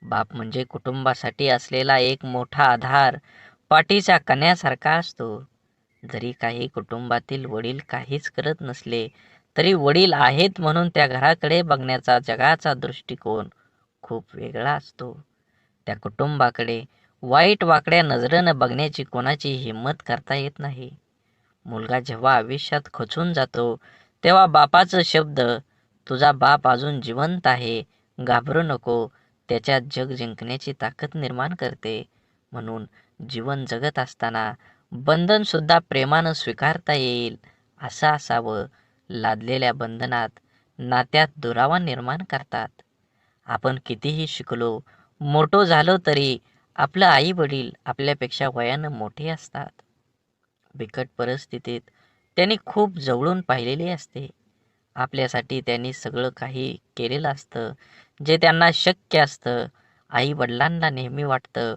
बाप म्हणजे कुटुंबासाठी असलेला एक मोठा आधार, पाठीच्या कण्यासारखा असतो. जरी काही कुटुंबातील वडील काहीच करत नसले तरी वडील आहेत म्हणून त्या घराकडे बघण्याचा जगाचा दृष्टिकोन खूप वेगळा असतो. त्या कुटुंबाकडे वाईट वाकड्या नजरेनं बघण्याची कोणाची हिंमत करता येत नाही. मुलगा जेव्हा आयुष्यात खचून जातो तेव्हा बापाचं शब्द, तुझा बाप अजून जिवंत आहे, घाबरू नको, त्याच्यात जग जिंकण्याची ताकद निर्माण करते. म्हणून जीवन जगत असताना बंधन सुद्धा प्रेमानं स्वीकारता येईल असं असावं. लादलेल्या बंधनात नात्यात दुरावा निर्माण करतात. आपण कितीही शिकलो, मोठो झालो तरी आपलं आई वडील आपल्यापेक्षा वयानं मोठे असतात. बिकट परिस्थितीत त्यांनी खूप जवळून पाहिलेले असते. आपल्यासाठी त्यांनी सगळं काही केलेलं असतं जे त्यांना शक्य असतं. आई वडिलांना नेहमी वाटतं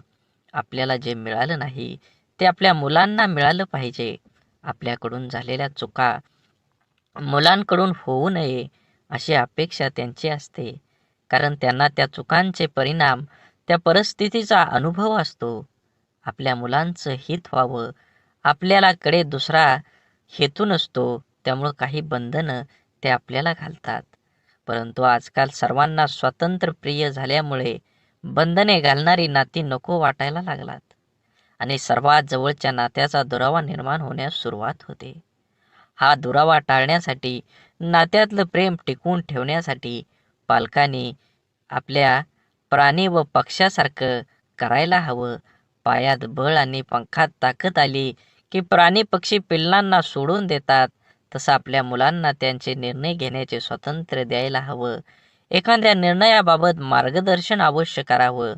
आपल्याला जे मिळालं नाही ते आपल्या मुलांना मिळालं पाहिजे. आपल्याकडून झालेल्या चुका मुलांकडून होऊ नये अशी अपेक्षा त्यांची असते. कारण त्यांना त्या चुकांचे परिणाम, त्या परिस्थितीचा अनुभव असतो. आपल्या मुलांचं हित व्हावं आपल्याला कडे दुसरा हेतू नसतो. त्यामुळं काही बंधनं ते आपल्याला घालतात. परंतु आजकाल सर्वांना स्वातंत्र्य प्रिय झाल्यामुळे बंधने घालणारी नाती नको वाटायला लागतात आणि सर्वात जवळच्या नात्याचा दुरावा निर्माण होण्यास सुरुवात होते. हा दुरावा टाळण्यासाठी, नात्यातलं प्रेम टिकवून ठेवण्यासाठी पालकांनी आपल्या प्राणी व पक्ष्यासारखं करायला हवं. पायात बळ आणि पंखात ताकद आली की प्राणी पक्षी पिल्लांना सोडून देतात, तसं आपल्या मुलांना त्यांचे निर्णय घेण्याचे स्वातंत्र्य द्यायला हवं. एखाद्या निर्णयाबाबत मार्गदर्शन अवश्य करावं,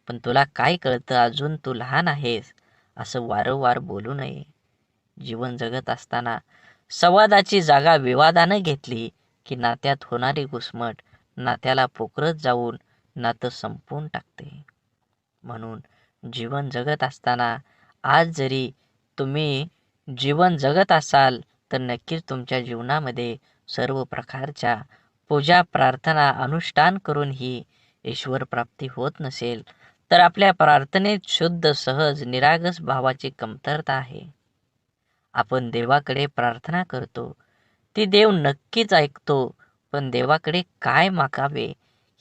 पण तुला काय कळतं, अजून तू लहान आहेस, असं वारंवार बोलू नये. जीवन जगत असताना संवादाची जागा विवादानं घेतली की नात्यात होणारी घुसमट नात्याला पोखरत जाऊन नातं संपवून टाकते. म्हणून जीवन जगत असताना आज जरी तुम्ही जीवन जगत असाल तर नक्कीच तुमच्या जीवनामध्ये सर्व प्रकारच्या पूजा प्रार्थना अनुष्ठान करूनही ईश्वर प्राप्ती होत नसेल तर आपल्या प्रार्थनेत शुद्ध सहज निरागस भावाची कमतरता आहे. आपण देवाकडे प्रार्थना करतो, ती देव नक्कीच ऐकतो, पण देवाकडे काय मागावे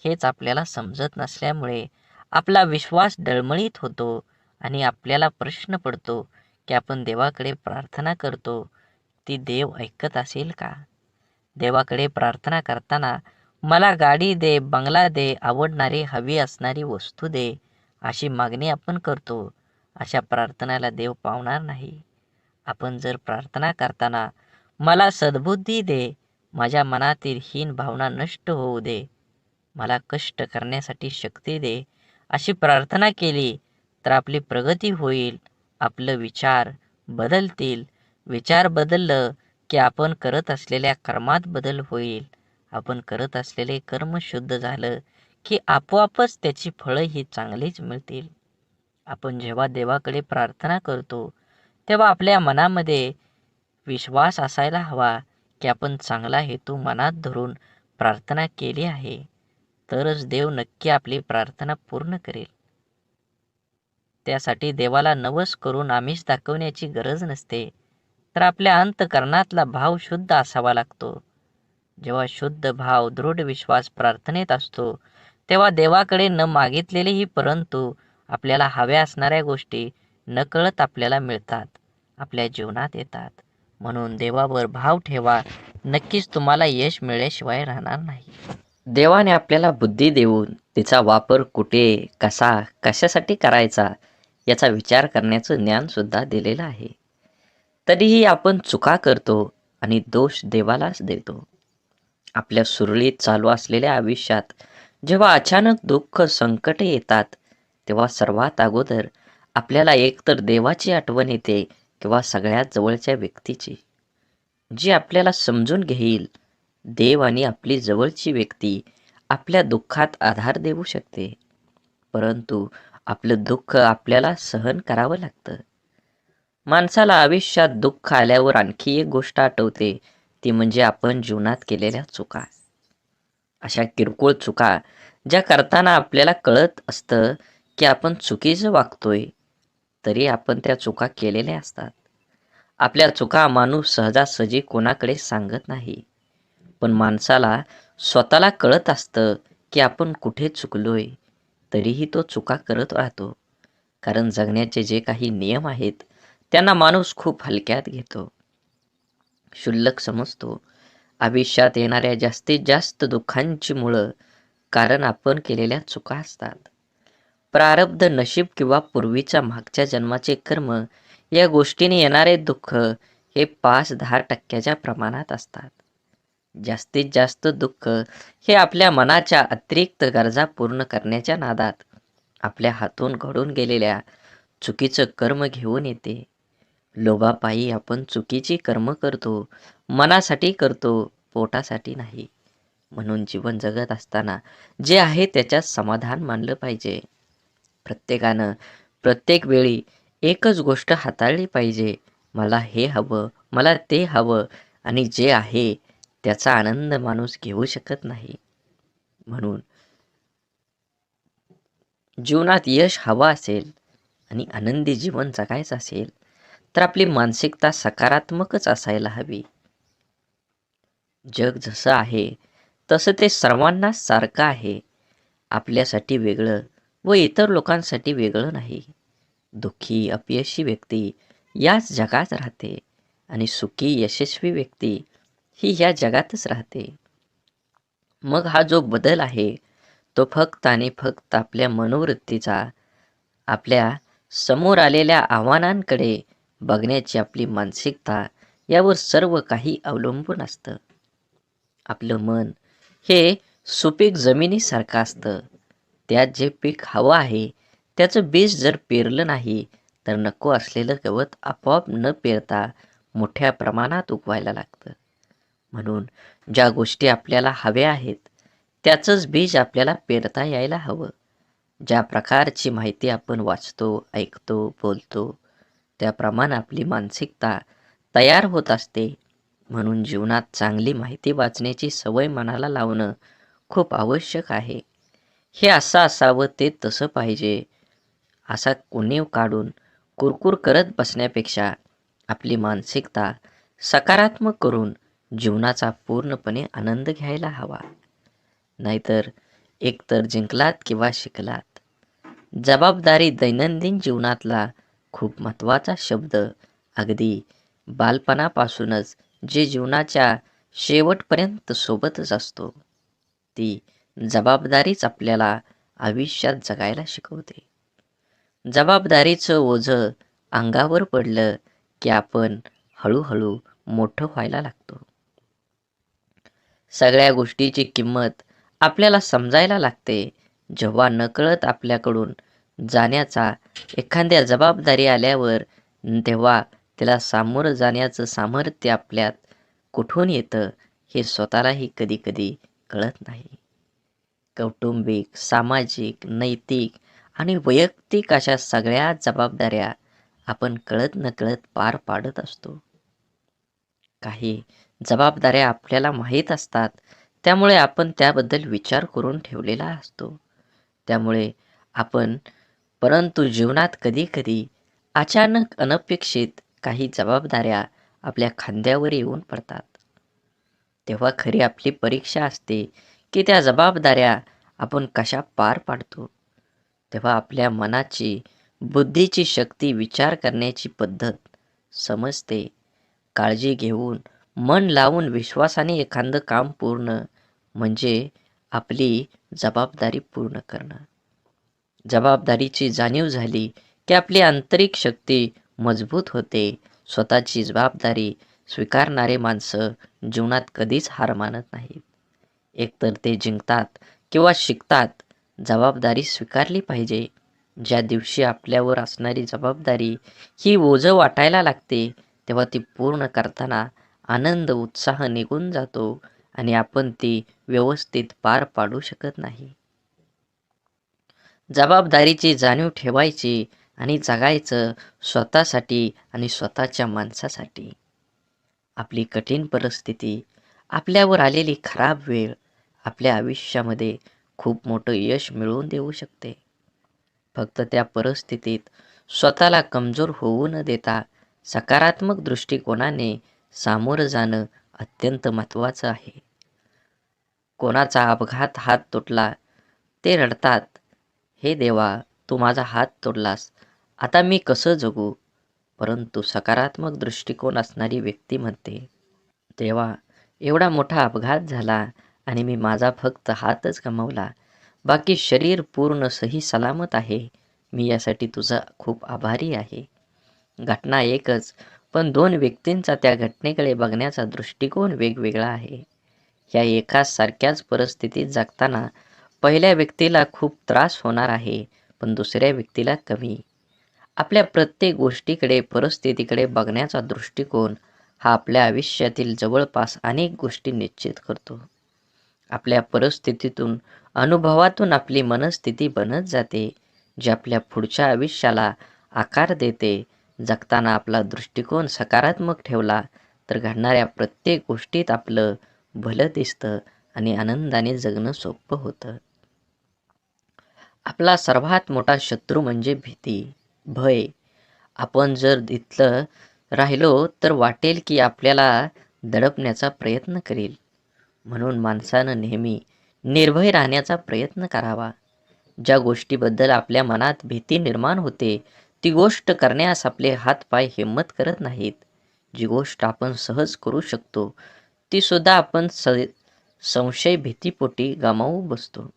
हेच आपल्याला समजत नसल्यामुळे आपला विश्वास डळमळीत होतो आणि आपल्याला प्रश्न पडतो की आपण देवाकडे प्रार्थना करतो, ती देव ऐकत असेल का? देवाकडे प्रार्थना करताना मला गाडी दे, बंगला दे, आवडणारी हवी असणारी वस्तू दे, अशी मागणी आपण करतो. अशा प्रार्थनेला देव पावणार नाही. आपण जर प्रार्थना करताना मला सद्बुद्धी दे, माझ्या मनातील हीन भावना नष्ट होऊ दे, मला कष्ट करण्यासाठी शक्ती दे, अशी प्रार्थना केली तर आपली प्रगती होईल. आपलं विचार बदलतील. विचार बदललं की आपण करत असलेल्या कर्मात बदल होईल. आपण करत असलेले कर्म शुद्ध झालं की आपोआपच त्याची फळं ही चांगलीच मिळतील. आपण जेव्हा देवाकडे प्रार्थना करतो तेव्हा आपल्या मनामध्ये विश्वास असायला हवा की आपण चांगला हेतू मनात धरून प्रार्थना केली आहे, तरच देव नक्की आपली प्रार्थना पूर्ण करेल. त्यासाठी देवाला नवस करून आमिष दाखवण्याची गरज नसते, तर आपल्या अंतःकरणातला भाव शुद्ध असावा लागतो. जेव्हा शुद्ध भाव, दृढ विश्वास प्रार्थनेत असतो तेव्हा देवाकडे न मागितलेलेही परंतु आपल्याला हव्या असणाऱ्या गोष्टी नकळत आपल्याला मिळतात, आपल्या जीवनात येतात. म्हणून देवावर भाव ठेवा, नक्कीच तुम्हाला यश मिळाल्याशिवाय राहणार नाही. देवाने आपल्याला बुद्धी देऊन तिचा वापर कुठे, कसा, कशासाठी करायचा याचा विचार करण्याचं ज्ञान सुद्धा दिलेलं आहे. तरीही आपण चुका करतो आणि दोष देवालाच देतो. आपल्या सुरळीत चालू असलेल्या आयुष्यात जेव्हा अचानक दुःख, संकटे येतात तेव्हा सर्वात अगोदर आपल्याला एकतर देवाची आठवण येते किंवा सगळ्यात जवळच्या व्यक्तीची, जी आपल्याला समजून घेईल. देव आणि आपली जवळची व्यक्ती आपल्या दुःखात आधार देऊ शकते, परंतु आपलं दुःख आपल्याला सहन करावं लागतं. माणसाला आयुष्यात दुःख आल्यावर आणखी एक गोष्ट आठवते, ती म्हणजे आपण जीवनात केलेल्या चुका. अशा किरकोळ चुका ज्या करताना आपल्याला कळत असतं की आपण चुकीचं वागतोय, तरी आपण त्या चुका केलेल्या असतात. आपल्या चुका माणूस सहजासहजी कोणाकडे सांगत नाही, पण माणसाला स्वतःला कळत असतं की आपण कुठे चुकलोय, तरीही तो चुका करत राहतो. कारण जगण्याचे जे काही नियम आहेत त्यांना माणूस खूप हलक्यात घेतो, क्षुल्लक समजतो. आयुष्यात येणाऱ्या जास्तीत जास्त दुःखांची मुळं कारण आपण केलेल्या चुका असतात. प्रारब्ध, नशीब किंवा पूर्वीच्या मागच्या जन्माचे कर्म या गोष्टीने येणारे दुःख हे 5-10% प्रमाणात असतात. जास्तीत जास्त दुःख हे आपल्या मनाच्या अतिरिक्त गरजा पूर्ण करण्याच्या नादात आपल्या हातून घडून गेलेल्या चुकीचं कर्म घेऊन येते. लोभापायी आपण चुकीची कर्म करतो, मनासाठी करतो, पोटासाठी नाही. म्हणून जीवन जगत असताना जे आहे त्याच्यात समाधान मानलं पाहिजे. प्रत्येकानं प्रत्येक वेळी एकच गोष्ट हाताळली पाहिजे. मला हे हवं, मला ते हवं आणि जे आहे त्याचा आनंद माणूस घेऊ शकत नाही. म्हणून जीवनात यश हवं असेल आणि आनंदी जीवन जगायचं असेल तर आपली मानसिकता सकारात्मकच असायला हवी. जग जसं आहे तसं ते सर्वांना सारखं आहे. आपल्यासाठी वेगळं व इतर लोकांसाठी वेगळं नाही. दुःखी अपयशी व्यक्ती याच जगात राहते आणि सुखी यशस्वी व्यक्ती ही या जगातच राहते. मग हा जो बदल आहे तो फक्त आणि फक्त आपल्या मनोवृत्तीचा, आपल्या समोर आलेल्या आव्हानांकडे बघण्याची आपली मानसिकता यावर सर्व काही अवलंबून असतं. आपलं मन हे सुपीक जमिनीसारखं असतं. त्यात जे पीक हवं आहे त्याचं बीज जर पेरलं नाही तर नको असलेलं गवत आपोआप न पेरता मोठ्या प्रमाणात उगवायला लागतं. म्हणून ज्या गोष्टी आपल्याला हव्या आहेत त्याचंच बीज आपल्याला पेरता यायला हवं. ज्या प्रकारची माहिती आपण वाचतो, ऐकतो, बोलतो त्याप्रमाणे आपली मानसिकता तयार होत असते. म्हणून जीवनात चांगली माहिती वाचण्याची सवय मनाला लावणं खूप आवश्यक आहे. हे असं असावं, ते तसं पाहिजे असा उणीव काढून कुरकुर करत बसण्यापेक्षा आपली मानसिकता सकारात्मक करून जीवनाचा पूर्णपणे आनंद घ्यायला हवा. नाहीतर एकतर जिंकलात किंवा शिकलात. जबाबदारी दैनंदिन जीवनातला खूप महत्त्वाचा शब्द अगदी बालपणापासूनच जे जीवनाच्या शेवटपर्यंत सोबतच असतो. ती जबाबदारीच आपल्याला आयुष्यात जगायला शिकवते. जबाबदारीचं ओझं अंगावर पडलं की आपण हळूहळू मोठं व्हायला लागतो. सगळ्या गोष्टीची किंमत आपल्याला समजायला लागते जेव्हा नकळत आपल्याकडून जाण्याचा एखाद्या जबाबदारी आल्यावर, तेव्हा त्याला सामोरं जाण्याचं सामर्थ्य आपल्यात कुठून येतं हे स्वतःलाही कधी-कधी कळत नाही. कौटुंबिक, सामाजिक, नैतिक आणि वैयक्तिक अशा सगळ्या जबाबदाऱ्या आपण कळत-नकळत पार पाडत असतो. काही जबाबदाऱ्या आपल्याला माहीत असतात, त्यामुळे आपण त्याबद्दल विचार करून ठेवलेला असतो. त्यामुळे आपण परंतु जीवनात कधी-कधी अचानक अनपेक्षित काही जबाबदाऱ्या आपल्या खांद्यावर येऊन पडतात. तेव्हा खरी आपली परीक्षा असते की त्या जबाबदाऱ्या आपण कशा पार पाडतो. तेव्हा आपल्या मनाची, बुद्धीची शक्ती, विचार करण्याची पद्धत समजते. काळजी घेऊन, मन लावून, विश्वासाने एखादं काम पूर्ण म्हणजे आपली जबाबदारी पूर्ण करणं. जबाबदारीची जाणीव झाली की आपली आंतरिक शक्ती मजबूत होते. स्वतःची जबाबदारी स्वीकारणारे माणसं जीवनात कधीच हार मानत नाहीत. एकतर ते जिंकतात किंवा शिकतात. जबाबदारी स्वीकारली पाहिजे. ज्या दिवशी आपल्यावर असणारी जबाबदारी ही ओझं वाटायला लागते तेव्हा ती पूर्ण करताना आनंद, उत्साह निघून जातो आणि आपण ती व्यवस्थित पार पाडू शकत नाही. जबाबदारीची जाणीव ठेवायची आणि जगायचं स्वतःसाठी आणि स्वतःच्या माणसासाठी. आपली कठीण परिस्थिती, आपल्यावर आलेली खराब वेळ आपल्या आयुष्यामध्ये खूप मोठं यश मिळवून देऊ शकते. फक्त त्या परिस्थितीत स्वतःला कमजोर होऊ न देता सकारात्मक दृष्टिकोनाने सामोरं जाणं अत्यंत महत्त्वाचं आहे. कोणाचा अपघात हात तुटला, ते रडतात, "हे देवा, तू माझा हात तोडलास आता मी कसं जगू? परंतु सकारात्मक दृष्टिकोन असणारी व्यक्ती म्हणते, तेव्हा एवढा मोठा अपघात झाला आणि मी माझा फक्त हातच गमावला. बाकी शरीर पूर्ण सही सलामत आहे. मी यासाठी तुझा खूप आभारी आहे. घटना एकच, पण दोन व्यक्तींचा त्या घटनेकडे बघण्याचा दृष्टिकोन वेगवेगळा आहे. या एकाच सारख्याच परिस्थितीत जगताना पहिल्या व्यक्तीला खूप त्रास होणार आहे, पण दुसऱ्या व्यक्तीला कमी. आपल्या प्रत्येक गोष्टीकडे, परिस्थितीकडे बघण्याचा दृष्टिकोन हा आपल्या आयुष्यातील जवळपास अनेक गोष्टी निश्चित करतो. आपल्या परिस्थितीतून, अनुभवातून आपली मनस्थिती बनत जाते, जी आपल्या पुढच्या आयुष्याला आकार देते. जगताना आपला दृष्टिकोन सकारात्मक ठेवला तर घडणाऱ्या प्रत्येक गोष्टीत आपलं भलं दिसतं आणि आनंदाने जगणं सोपं होतं. आपला सर्वात मोठा शत्रू म्हणजे भीती, भय. आपण जर इथलं राहिलो तर वाटेल की आपल्याला दडपण्याचा प्रयत्न करेल. म्हणून माणसानं नेहमी निर्भय राहण्याचा प्रयत्न करावा. ज्या गोष्टीबद्दल आपल्या मनात भीती निर्माण होते, ती गोष्ट करण्यास आपले हातपाय हिम्मत करत नाहीत. जी गोष्ट आपण सहज करू शकतो, ती सुद्धा आपण संशय भीतीपोटी गमावू बसतो.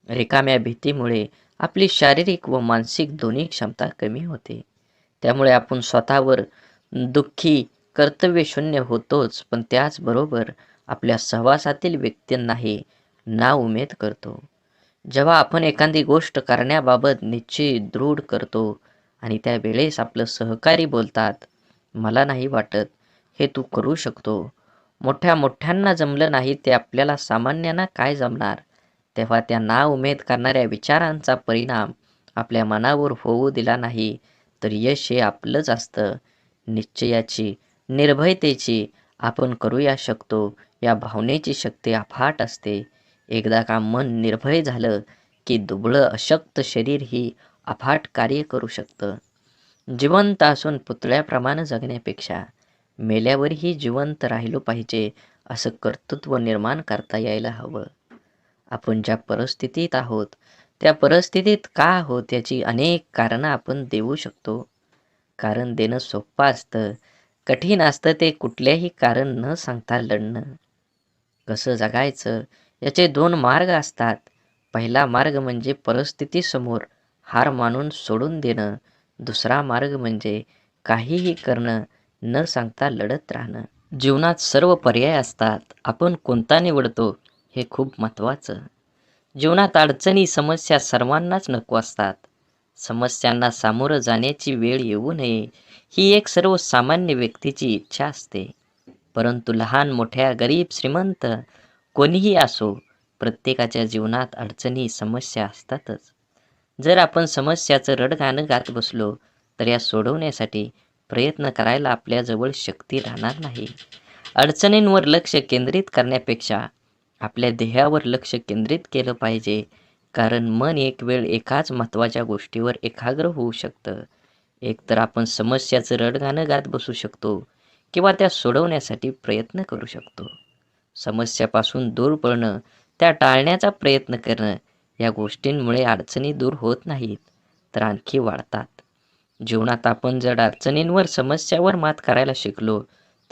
रिकाम्या भीतीमुळे आपली शारीरिक व मानसिक दोन्ही क्षमता कमी होते. त्यामुळे आपण स्वतःवर दुःखी, कर्तव्यशून्य होतोच, पण त्याचबरोबर आपल्या सहवासातील व्यक्तींनाही नाउमेद करतो. जेव्हा आपण एखादी गोष्ट करण्याबाबत निश्चय दृढ करतो आणि त्यावेळेस आपलं सहकारी बोलतात, मला नाही वाटत हे तू करू शकतो, मोठ्या मोठ्यांना जमलं नाही ते आपल्याला सामान्यांना काय जमणार, तेव्हा त्या नाउमेद करणाऱ्या विचारांचा परिणाम आपल्या मनावर होऊ दिला नाही तर यश हे आपलंच असतं. निश्चयाची, निर्भयतेची, आपण करूया शकतो या भावनेची शक्ती अफाट असते. एकदा का मन निर्भय झालं की दुबळं अशक्त शरीर ही अफाट कार्य करू शकतं. जिवंत असून पुतळ्याप्रमाणे जगण्यापेक्षा मेल्यावरही जिवंत राहिलो पाहिजे असं कर्तृत्व निर्माण करता यायला हवं. आपण ज्या परिस्थितीत आहोत त्या परिस्थितीत का आहोत याची अनेक कारणं आपण देऊ शकतो. कारण देणं सोपं असतं, कठीण असतं ते कुठल्याही कारण न सांगता लढणं. कसं जगायचं याचे दोन मार्ग असतात. पहिला मार्ग म्हणजे परिस्थितीसमोर हार मानून सोडून देणं. दुसरा मार्ग म्हणजे काहीही करणं, न सांगता लढत राहणं. जीवनात सर्व पर्याय असतात, आपण कोणता निवडतो हे खूप महत्त्वाचं. जीवनात अडचणी, समस्या सर्वांनाच नको असतात. समस्यांना सामोरं जाण्याची वेळ येऊ नये ही एक सर्वसामान्य व्यक्तीची इच्छा असते. परंतु लहान मोठ्या, गरीब श्रीमंत कोणीही असो, प्रत्येकाच्या जीवनात अडचणी, समस्या असतातच. जर आपण समस्याचं रडगाणं गात बसलो तर या सोडवण्यासाठी प्रयत्न करायला आपल्याजवळ शक्ती राहणार नाही. अडचणींवर लक्ष केंद्रित करण्यापेक्षा आपल्या ध्येयावर लक्ष केंद्रित केलं पाहिजे. कारण मन एक वेळ एकाच महत्त्वाच्या गोष्टीवर एकाग्र होऊ शकतं. एकतर आपण समस्याचं रडगाणं गात बसू शकतो किंवा त्या सोडवण्यासाठी प्रयत्न करू शकतो. समस्यापासून दूर पळणं, त्या टाळण्याचा प्रयत्न करणं या गोष्टींमुळे अडचणी दूर होत नाहीत तर आणखी वाढतात. जीवनात आपण जर अडचणींवर, समस्यावर मात करायला शिकलो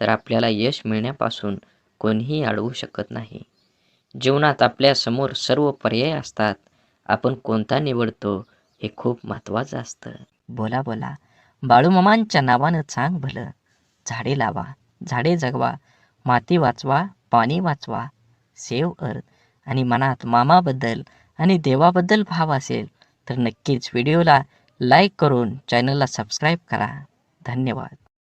तर आपल्याला यश मिळण्यापासून कोणीही अडवू शकत नाही. जीवनात आपल्यासमोर सर्व पर्याय असतात, आपण कोणता निवडतो हे खूप महत्त्वाचं असतं. बोला बोला, बाळूमामांच्या नावानं सांग भलं. झाडे लावा, झाडे जगवा, माती वाचवा, पाणी वाचवा. सेव्ह अर्थ. आणि मनात मामाबद्दल आणि देवाबद्दल भाव असेल तर नक्कीच व्हिडिओला लाईक करून चॅनलला सबस्क्राईब करा. धन्यवाद.